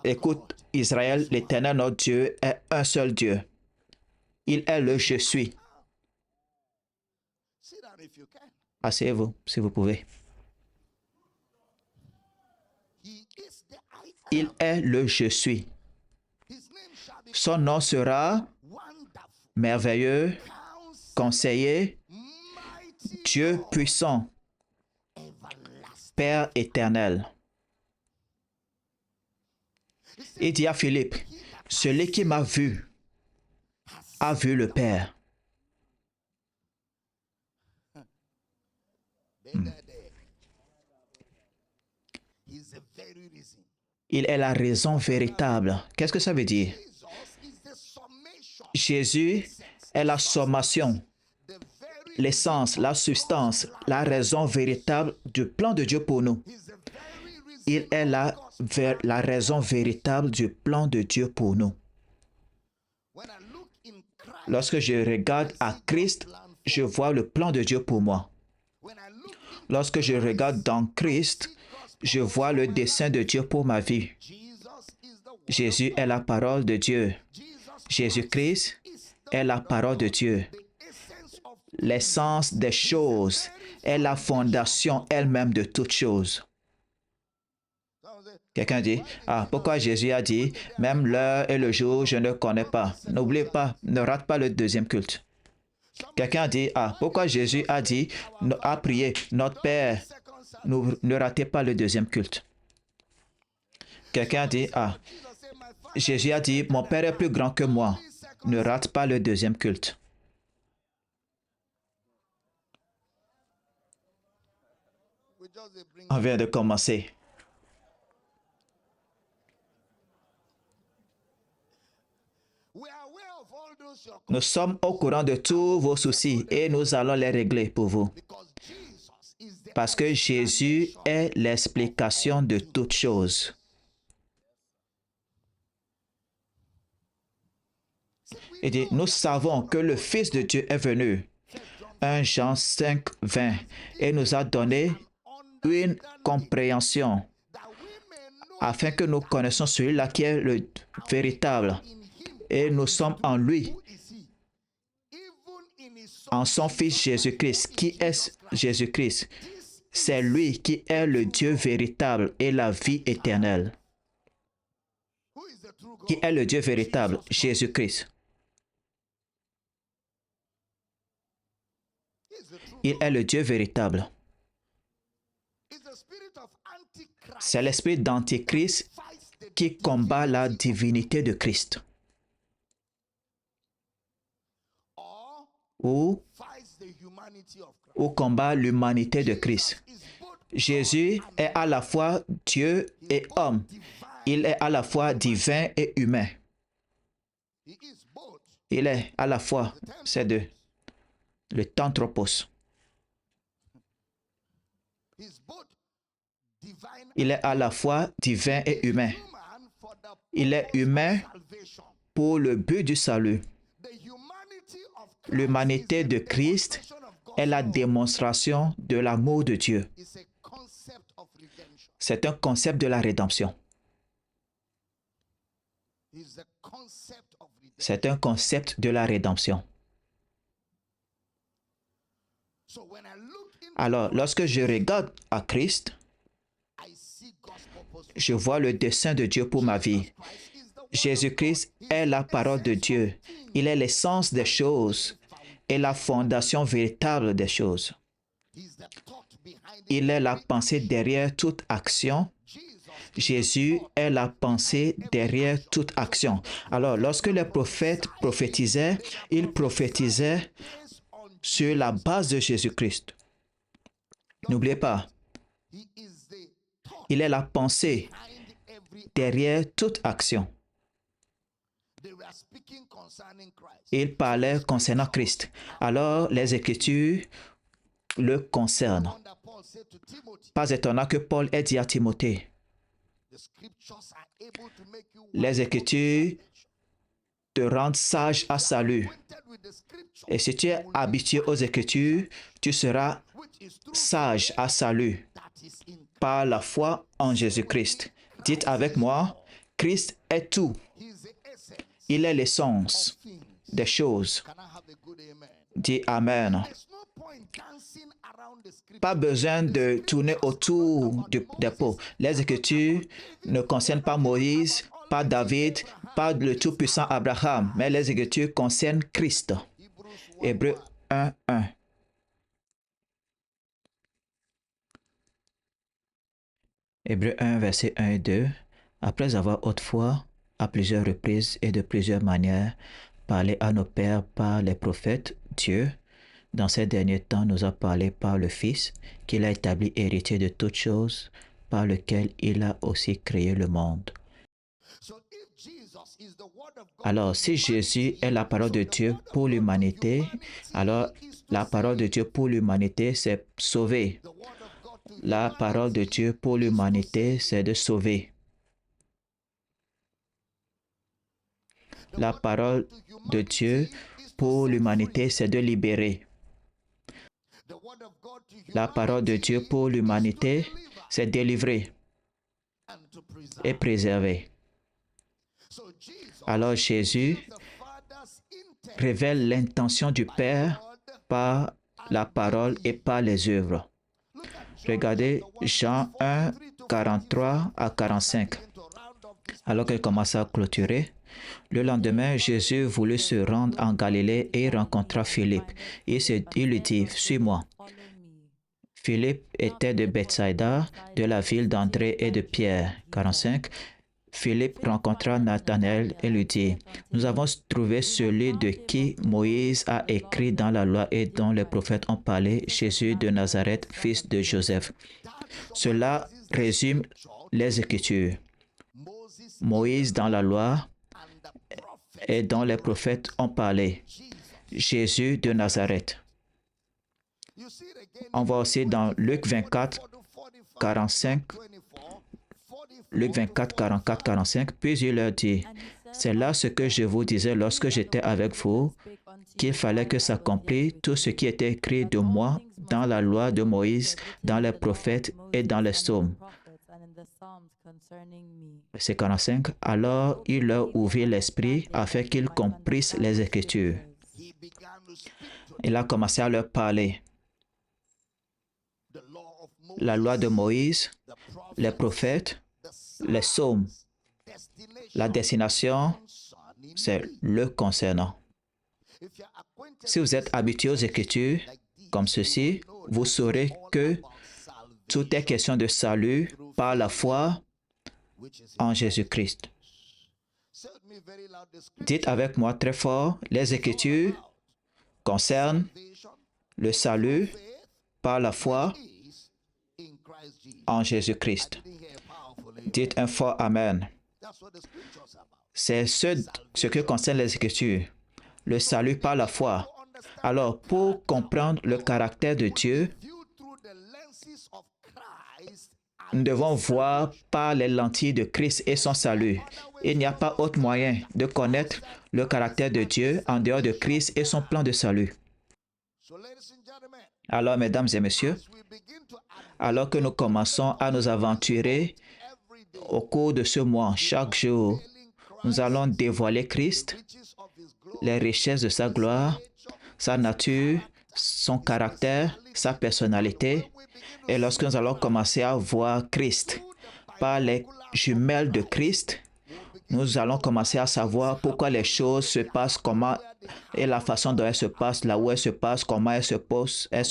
écoute Israël, l'Éternel notre Dieu est un seul Dieu. Il est le je suis. Asseyez-vous si vous pouvez. Il est le je suis. Son nom sera merveilleux, conseiller, Dieu puissant, Père éternel. Il dit à Philippe, celui qui m'a vu a vu le Père. Il est la raison véritable. Qu'est-ce que ça veut dire? Jésus est la sommation, l'essence, la substance, la raison véritable du plan de Dieu pour nous. Il est la raison véritable du plan de Dieu pour nous. Lorsque je regarde à Christ, je vois le plan de Dieu pour moi. Lorsque je regarde dans Christ, je vois le dessein de Dieu pour ma vie. Jésus est la parole de Dieu. Jésus-Christ est la parole de Dieu. L'essence des choses est la fondation elle-même de toutes choses. Quelqu'un dit, pourquoi Jésus a dit, même l'heure et le jour, je ne connais pas. N'oubliez pas, ne rate pas le deuxième culte. Quelqu'un dit, pourquoi Jésus a dit, a prié, notre Père, ne ratez pas le deuxième culte. Quelqu'un dit, Jésus a dit, mon Père est plus grand que moi. Ne rate pas le deuxième culte. On vient de commencer. Nous sommes au courant de tous vos soucis et nous allons les régler pour vous. Parce que Jésus est l'explication de toutes choses. Il dit, nous savons que le Fils de Dieu est venu, 1 Jean 5, 20, et nous a donné une compréhension afin que nous connaissions celui-là qui est le véritable. Et nous sommes en lui, en son Fils Jésus-Christ. Qui est Jésus-Christ? C'est lui qui est le Dieu véritable et la vie éternelle. Qui est le Dieu véritable? Jésus-Christ. Il est le Dieu véritable. C'est l'esprit d'Antichrist qui combat la divinité de Christ. Ou combat l'humanité de Christ. Jésus est à la fois Dieu et homme. Il est à la fois divin et humain. Il est à la fois ces deux. Le Tanthropos. Il est à la fois divin et humain. Il est humain pour le but du salut. L'humanité de Christ est la démonstration de l'amour de Dieu. C'est un concept de la rédemption. C'est un concept de la rédemption. Alors, lorsque je regarde à Christ, je vois le dessein de Dieu pour ma vie. Jésus-Christ est la parole de Dieu. Il est l'essence des choses et la fondation véritable des choses. Il est la pensée derrière toute action. Jésus est la pensée derrière toute action. Alors, lorsque les prophètes prophétisaient, ils prophétisaient sur la base de Jésus-Christ. N'oubliez pas, il est la pensée derrière toute action. Il parlait concernant Christ. Alors, les Écritures le concernent. Pas étonnant que Paul ait dit à Timothée, les Écritures te rendent sage à salut. Et si tu es habitué aux Écritures, tu seras sage à salut par la foi en Jésus-Christ. Dites avec moi, Christ est tout. Il est l'essence des choses. Dis Amen. Pas besoin de tourner autour des pots. Les Écritures ne concernent pas Moïse, pas David, pas le tout-puissant Abraham, mais les Écritures concernent Christ. Hébreux 1, 1. Hébreux 1, verset 1 et 2. Après avoir autrefois, à plusieurs reprises et de plusieurs manières, parlé à nos pères par les prophètes, Dieu, dans ces derniers temps, nous a parlé par le Fils, qu'il a établi héritier de toutes choses, par lequel il a aussi créé le monde. Alors, si Jésus est la parole de Dieu pour l'humanité, alors la parole de Dieu pour l'humanité, c'est sauver. La parole de Dieu pour l'humanité, c'est de sauver. La parole de Dieu pour l'humanité, c'est de libérer. La parole de Dieu pour l'humanité, c'est délivrer et préserver. Alors Jésus révèle l'intention du Père par la parole et par les œuvres. Regardez Jean 1, 43 à 45. Alors qu'il commençait à clôturer, le lendemain, Jésus voulut se rendre en Galilée et rencontra Philippe. Il lui dit, « Suis-moi. » Philippe était de Bethsaïda, de la ville d'André et de Pierre. 45. Philippe rencontra Nathanaël et lui dit, « Nous avons trouvé celui de qui Moïse a écrit dans la loi et dont les prophètes ont parlé, Jésus de Nazareth, fils de Joseph. » Cela résume les Écritures. Moïse dans la loi et dont les prophètes ont parlé. Jésus de Nazareth. On voit aussi dans Luc 24, 45, Luc 24, 44, 45, puis il leur dit, « C'est là ce que je vous disais lorsque j'étais avec vous, qu'il fallait que s'accomplisse tout ce qui était écrit de moi dans la loi de Moïse, dans les prophètes et dans les psaumes. » Verset 45, « Alors il leur ouvrit l'esprit afin qu'ils comprissent les Écritures. » Il a commencé à leur parler. La loi de Moïse, les prophètes, les psaumes. La destination, c'est le concernant. Si vous êtes habitué aux Écritures comme ceci, vous saurez que tout est question de salut par la foi en Jésus-Christ. Dites avec moi très fort, les Écritures concernent le salut par la foi en Jésus-Christ. Dites un fort Amen. C'est ce que concerne les Écritures, le salut par la foi. Alors, pour comprendre le caractère de Dieu, nous devons voir par les lentilles de Christ et son salut. Il n'y a pas autre moyen de connaître le caractère de Dieu en dehors de Christ et son plan de salut. Alors, mesdames et messieurs, alors que nous commençons à nous aventurer au cours de ce mois, chaque jour, nous allons dévoiler Christ, les richesses de sa gloire, sa nature, son caractère, sa personnalité. Et lorsque nous allons commencer à voir Christ par les jumelles de Christ, nous allons commencer à savoir pourquoi les choses se passent, comment et la façon dont elles se passent, là où elles se passent, comment elles se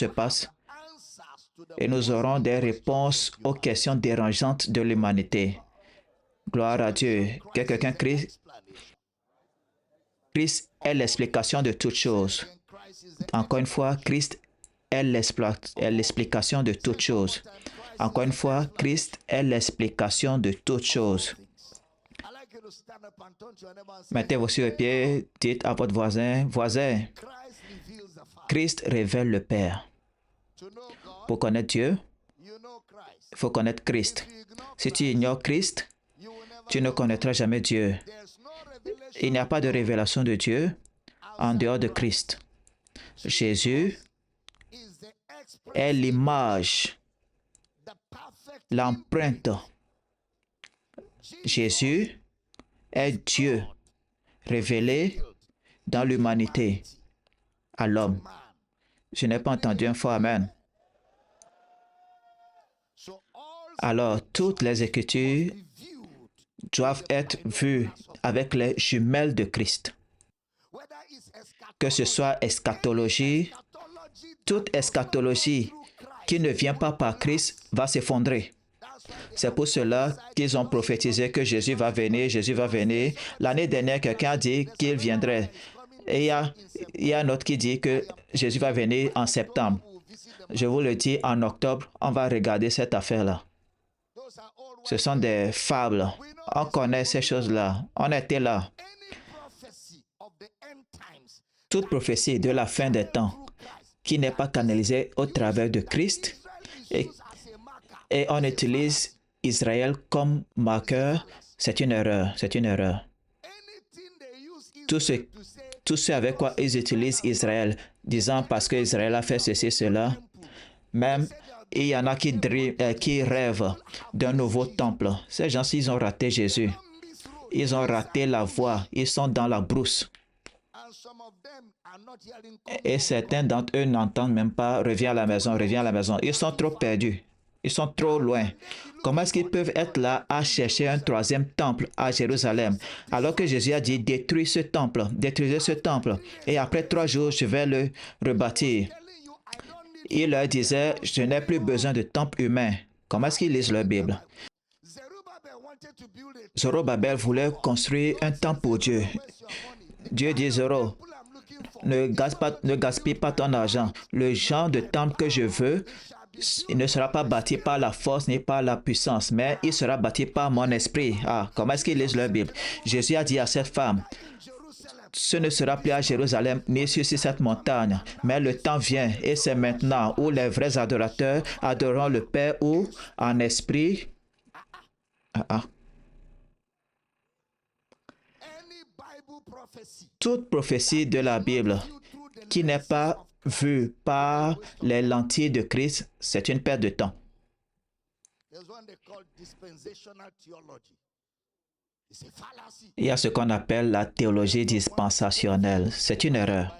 passent. Et nous aurons des réponses aux questions dérangeantes de l'humanité. Gloire à Dieu. Que quelqu'un crie. Christ est l'explication de toutes choses. Encore une fois, Christ est l'explication de toutes choses. Encore une fois, Christ est l'explication de toutes choses. Mettez-vous sur les pieds, dites à votre voisin, voisin, Christ révèle le Père. Pour connaître Dieu, il faut connaître Christ. Si tu ignores Christ, tu ne connaîtras jamais Dieu. Il n'y a pas de révélation de Dieu en dehors de Christ. Jésus est l'image, l'empreinte. Jésus est Dieu révélé dans l'humanité à l'homme. Je n'ai pas entendu un fort Amen. Alors, toutes les Écritures doivent être vues avec les jumelles de Christ. Que ce soit eschatologie, toute eschatologie qui ne vient pas par Christ va s'effondrer. C'est pour cela qu'ils ont prophétisé que Jésus va venir, Jésus va venir. L'année dernière, quelqu'un a dit qu'il viendrait. Et il y a un autre qui dit que Jésus va venir en septembre. Je vous le dis, en octobre, on va regarder cette affaire-là. Ce sont des fables. On connaît ces choses-là. On était là. Toute prophétie de la fin des temps qui n'est pas canalisée au travers de Christ et on utilise Israël comme marqueur, c'est une erreur. C'est une erreur. Tout ce avec quoi ils utilisent Israël, disant parce que Israël a fait ceci, cela, même il y en a qui rêvent d'un nouveau temple. Ces gens-ci, ils ont raté Jésus. Ils ont raté la voie. Ils sont dans la brousse. Et certains d'entre eux n'entendent même pas « reviens à la maison, reviens à la maison ». Ils sont trop perdus. Ils sont trop loin. Comment est-ce qu'ils peuvent être là à chercher un troisième temple à Jérusalem alors que Jésus a dit « détruis ce temple, détruisez ce temple et après 3 jours, je vais le rebâtir ». Il leur disait « je n'ai plus besoin de temple humain ». Comment est-ce qu'ils lisent leur Bible? Zorobabel voulait construire un temple pour Dieu. Dieu dit Zoro, ne gaspille pas ton argent. Le genre de temple que je veux, il ne sera pas bâti par la force ni par la puissance, mais il sera bâti par mon esprit. Ah, comment est-ce qu'ils lisent leur Bible? Jésus a dit à cette femme, ce ne sera plus à Jérusalem ni sur cette montagne, mais le temps vient et c'est maintenant où les vrais adorateurs adoreront le Père ou en esprit. Toute prophétie de la Bible qui n'est pas vue par les lentilles de Christ, c'est une perte de temps. Il y a ce qu'on appelle la théologie dispensationnelle. C'est une erreur.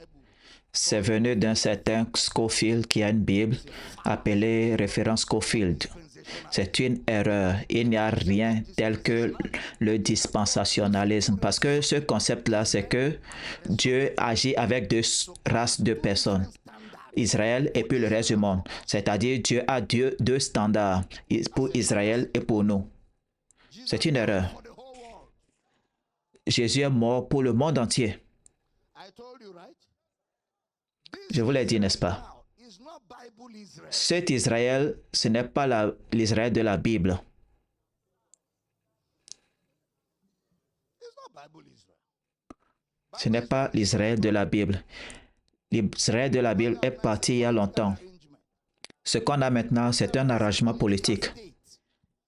C'est venu d'un certain Scofield qui a une Bible appelée référence Scofield. C'est une erreur. Il n'y a rien tel que le dispensationalisme. Parce que ce concept-là, c'est que Dieu agit avec 2 races de personnes. Israël et puis le reste du monde. C'est-à-dire Dieu a 2 standards pour Israël et pour nous. C'est une erreur. Jésus est mort pour le monde entier. Je vous l'ai dit, n'est-ce pas? Cet Israël, ce n'est pas l'Israël de la Bible. Ce n'est pas l'Israël de la Bible. L'Israël de la Bible est parti il y a longtemps. Ce qu'on a maintenant, c'est un arrangement politique.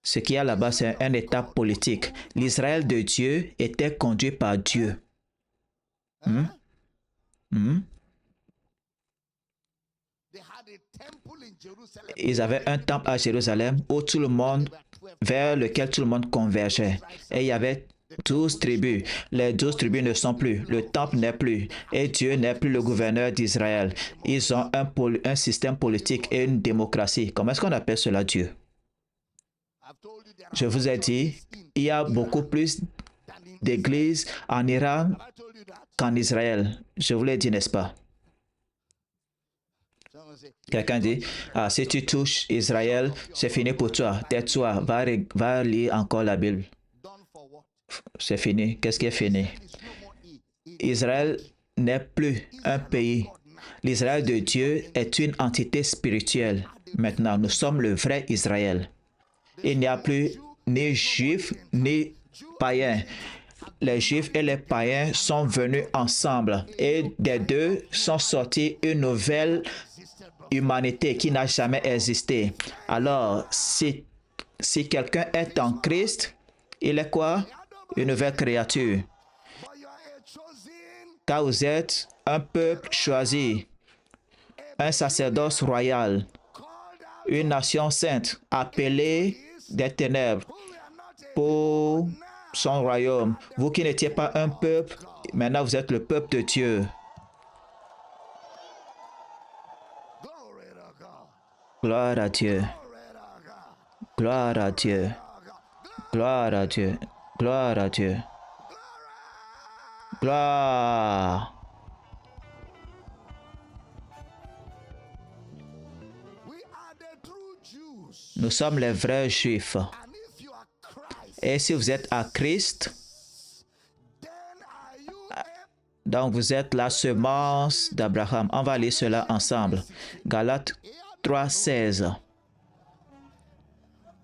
Ce qu'il y a là-bas, c'est un État politique. L'Israël de Dieu était conduit par Dieu. Ils avaient un temple à Jérusalem où tout le monde, vers lequel tout le monde convergeait. Et il y avait 12 tribus. Les 12 tribus ne sont plus. Le temple n'est plus. Et Dieu n'est plus le gouverneur d'Israël. Ils ont un système politique et une démocratie. Comment est-ce qu'on appelle cela Dieu? Je vous ai dit, il y a beaucoup plus d'églises en Iran qu'en Israël. Je vous l'ai dit, n'est-ce pas? Quelqu'un dit, ah, si tu touches Israël, c'est fini pour toi. Tais-toi, va lire encore la Bible. C'est fini. Qu'est-ce qui est fini? Israël n'est plus un pays. L'Israël de Dieu est une entité spirituelle. Maintenant, nous sommes le vrai Israël. Il n'y a plus ni juifs ni païens. Les juifs et les païens sont venus ensemble et des 2 sont sortis une nouvelle humanité qui n'a jamais existé. Alors, si quelqu'un est en Christ, il est quoi? Une nouvelle créature. Car vous êtes un peuple choisi, un sacerdoce royal, une nation sainte, appelée des ténèbres pour son royaume. Vous qui n'étiez pas un peuple, maintenant vous êtes le peuple de Dieu. Gloire à Dieu. Gloire à Dieu. Gloire à Dieu. Gloire à Dieu. Gloire. Nous sommes les vrais Juifs. Et si vous êtes à Christ, Donc vous êtes la semence d'Abraham. On va lire cela ensemble. Galates 3, 16.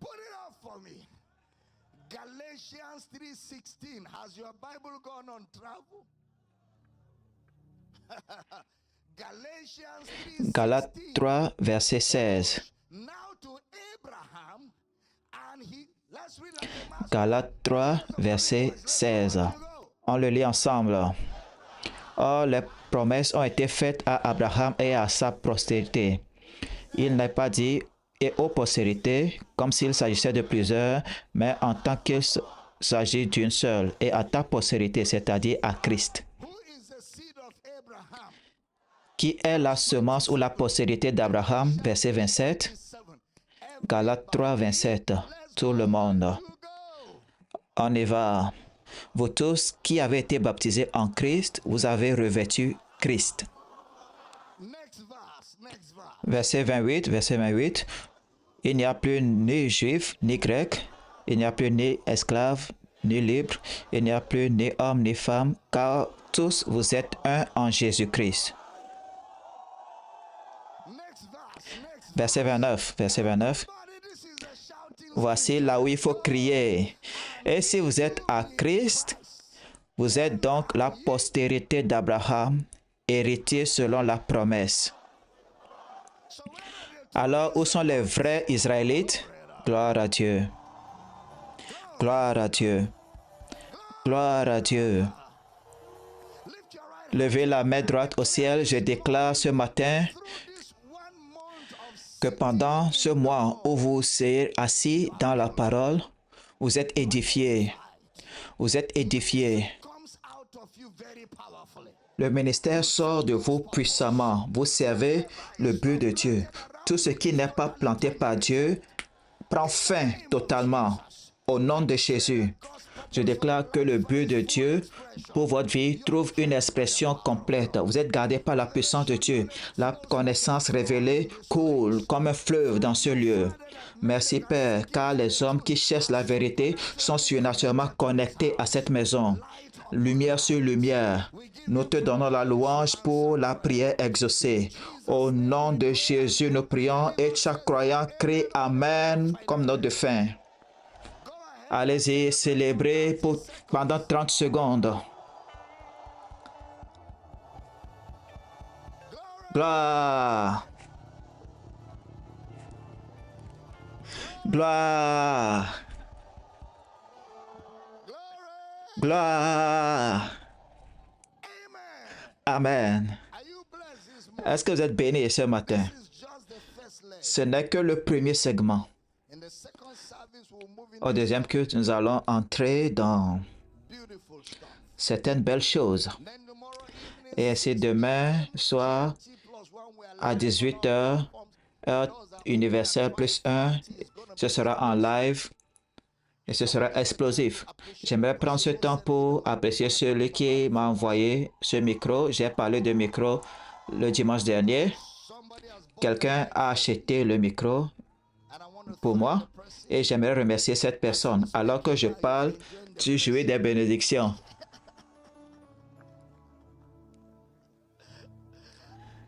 Put it up for me. Galatians 3:16. Has your Bible gone on travel? Galatians Galates 3:16. 3, verset 16. Now to Abraham, and he, let's read like a master. Galates 3, verset 16. On le lit ensemble. Or, les promesses ont été faites à Abraham et à sa postérité. Il n'est pas dit et aux postérités, comme s'il s'agissait de plusieurs, mais en tant qu'il s'agit d'une seule, et à ta postérité, c'est-à-dire à Christ. Who is the seed of Abraham? Qui est la semence ou la postérité d'Abraham, verset 27. 7. Galates 3, 27. Tout le monde. You go. On y va. Vous tous qui avez été baptisés en Christ, vous avez revêtu Christ. Next verse. Next verse. Verset 28, verset 28. Il n'y a plus ni juif, ni grec. Il n'y a plus ni esclave, ni libre. Il n'y a plus ni homme, ni femme, car tous vous êtes un en Jésus-Christ. Next verse. Next Verset 29, verset 29. Everybody, this is the shouting. Voici là où il faut crier. Et si vous êtes à Christ, vous êtes donc la postérité d'Abraham, héritier selon la promesse. So where are the Alors, où sont les vrais Israélites? Gloire à Dieu. Gloire à Dieu. Gloire à Dieu. lift your right Levez la main droite au ciel. Je déclare ce matin through this 1 month of que pendant ce mois où vous serez assis dans la parole, vous êtes édifiés. Vous êtes édifiés. comes out of you very powerfully. Le ministère sort de vous puissamment. Vous servez le but de Dieu. Tout ce qui n'est pas planté par Dieu prend fin totalement. Au nom de Jésus, je déclare que le but de Dieu pour votre vie trouve une expression complète. Vous êtes gardé par la puissance de Dieu. La connaissance révélée coule comme un fleuve dans ce lieu. Merci Père, car les hommes qui cherchent la vérité sont surnaturellement connectés à cette maison. Lumière sur lumière, nous te donnons la louange pour la prière exaucée. Au nom de Jésus, nous prions et chaque croyant crie Amen comme note de fin. Allez-y, célébrez pendant 30 secondes. Gloire. Gloire. Gloire. Amen. Are you blessed this morning? Est-ce que vous êtes bénis ce matin? This is just the first leg. Ce n'est que le premier segment. In the second service, we'll move Au into deuxième culte, nous allons entrer dans beautiful stuff. certaines belles choses. Then tomorrow evening, Et ainsi demain soir T plus 1, we are à live 18h, heure universelle plus 1, ce sera en live et ce sera explosif. J'aimerais prendre ce temps pour apprécier celui qui m'a envoyé ce micro. J'ai parlé de micro le dimanche dernier. somebody has bought, Quelqu'un a acheté le micro and I want to pour moi et j'aimerais remercier cette personne. Alors que je parle, tu jouis des bénédictions.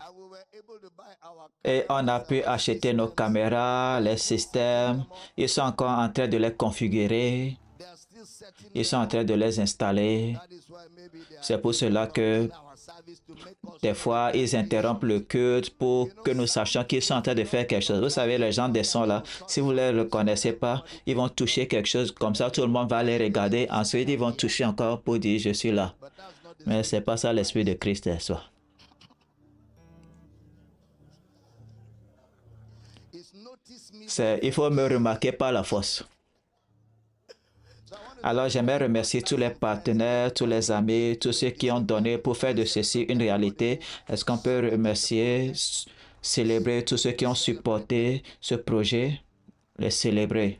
and we were able to buy our Et on a pu acheter nos caméras, les systèmes. Ils sont encore en train de les configurer. they are still setting Ils sont en train de les installer. that is why maybe they are C'est pour cela que our service to make us des fois, ils interrompent le culte pour que nous sachions qu'ils sont en train de faire quelque chose. Vous savez, les gens des sons là, si vous ne les reconnaissez pas, ils vont toucher quelque chose comme ça, tout le monde va les regarder. Ensuite, ils vont toucher encore pour dire je suis là. but that's not the Mais c'est pas ça l'esprit de Christ est soi. it's notice me Il faut me remarquer par la force. so I want to Alors, j'aimerais remercier tous les partenaires, tous les amis, tous ceux qui ont donné pour faire de ceci une réalité. Est-ce qu'on peut remercier, célébrer tous ceux qui ont supporté ce projet, les célébrer?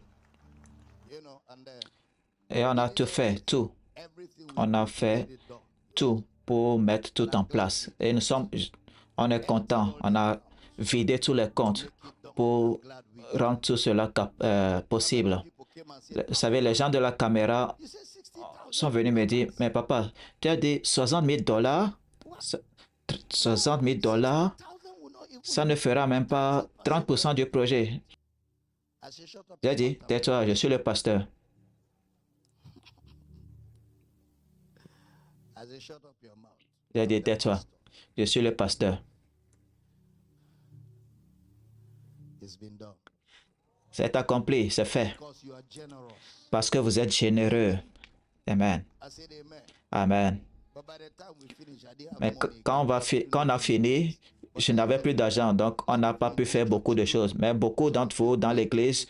you know and then Et on a tout fait, tout. everything we On a fait did done. tout pour mettre tout en place. Et on est content. On a vidé tous les comptes pour Glad we rendre tout cela possible. people came and said Vous savez, les gens de la caméra you said 60 sont venus me dire, mais papa, tu as dit 60 000 dollars, 60 000 dollars, ça ne fera même pas 30% du projet. J'ai dit, tais-toi, je suis le pasteur. J'ai dit, tais-toi, je suis le pasteur. C'est accompli, c'est fait. Parce que vous êtes généreux. Amen. Amen. Mais quand on a fini, je n'avais plus d'argent, donc on n'a pas pu faire beaucoup de choses. Mais beaucoup d'entre vous dans l'église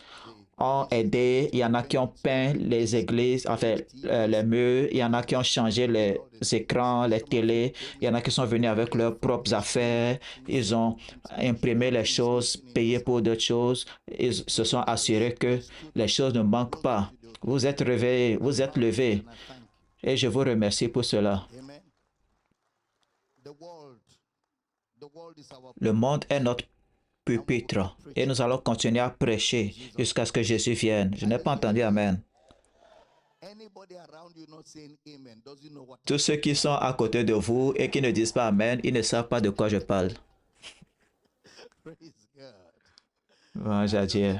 ont aidé. Il y en a qui ont peint les églises, enfin les murs. Il y en a qui ont changé les écrans, les télés. Il y en a qui sont venus avec leurs propres affaires. Ils ont imprimé les choses, payé pour d'autres choses. Ils se sont assurés que les choses ne manquent pas. Vous êtes réveillés, vous êtes levés. Et je vous remercie pour cela. Le monde est notre pupitre et nous allons continuer à prêcher jusqu'à ce que Jésus vienne. Je n'ai pas entendu Amen. Tous ceux qui sont à côté de vous et qui ne disent pas Amen, ils ne savent pas de quoi je parle. Bonjour Dieu.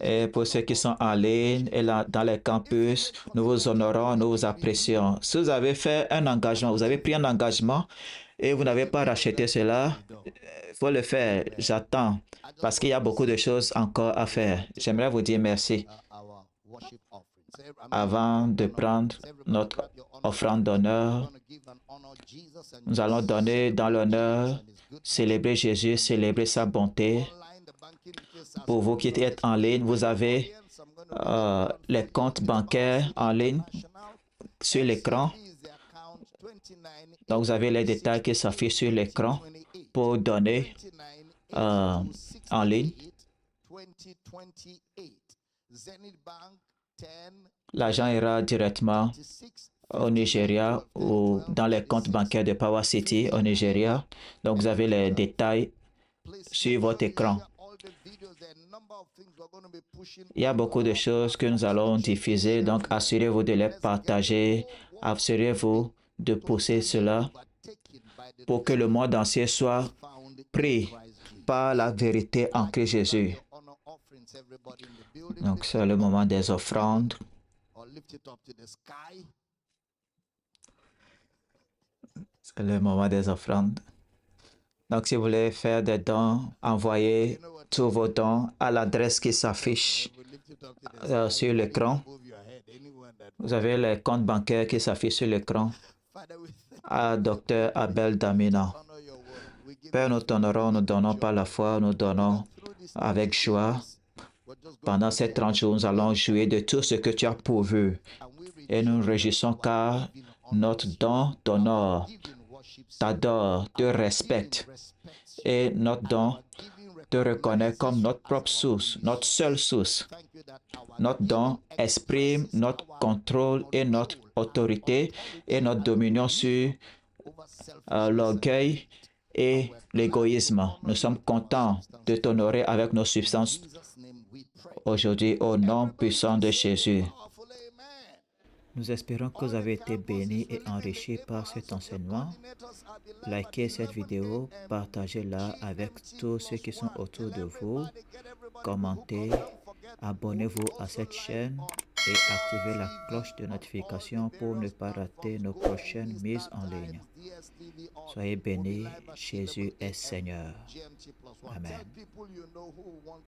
Et pour ceux qui sont en ligne et là, dans les campus, nous vous honorons, nous vous apprécions. Si vous avez fait un engagement, vous avez pris un engagement et vous n'avez pas racheté cela, il faut le faire. J'attends parce qu'il y a beaucoup de choses encore à faire. J'aimerais vous dire merci. Avant de prendre notre offrande d'honneur, nous allons donner dans l'honneur, célébrer Jésus, célébrer sa bonté. Pour vous qui êtes en ligne, vous avez les comptes bancaires en ligne sur l'écran. Donc, vous avez les détails qui s'affichent sur l'écran pour donner en ligne. L'argent ira directement au Nigeria ou dans les comptes bancaires de Power City au Nigeria. Donc, vous avez les détails sur votre écran. Il y a beaucoup de choses que nous allons diffuser, donc assurez-vous de les partager, assurez-vous de pousser cela pour que le monde entier soit pris par la vérité en Christ Jésus. Donc c'est le moment des offrandes. C'est le moment des offrandes. Donc si vous voulez faire des dons, envoyez tous vos dons à l'adresse qui s'affiche sur l'écran. Vous avez les comptes bancaires qui s'affichent sur l'écran à Dr. Abel Damina. Père, nous t'honorons, nous donnons par la foi, nous donnons avec joie. Pendant ces 30 jours, nous allons jouir de tout ce que tu as pourvu. Et nous nous réjouissons car notre don t'honore, t'adore, te respecte. Et notre don te reconnaît comme notre propre source, notre seule source. Notre don exprime notre contrôle et notre autorité et notre dominion sur l'orgueil et l'égoïsme. Nous sommes contents de t'honorer avec nos substances aujourd'hui au nom puissant de Jésus. Nous espérons que vous avez été bénis et enrichis par cet enseignement. Likez cette vidéo, partagez-la avec tous ceux qui sont autour de vous. Commentez, abonnez-vous à cette chaîne et activez la cloche de notification pour ne pas rater nos prochaines mises en ligne. Soyez bénis, Jésus est Seigneur. Amen.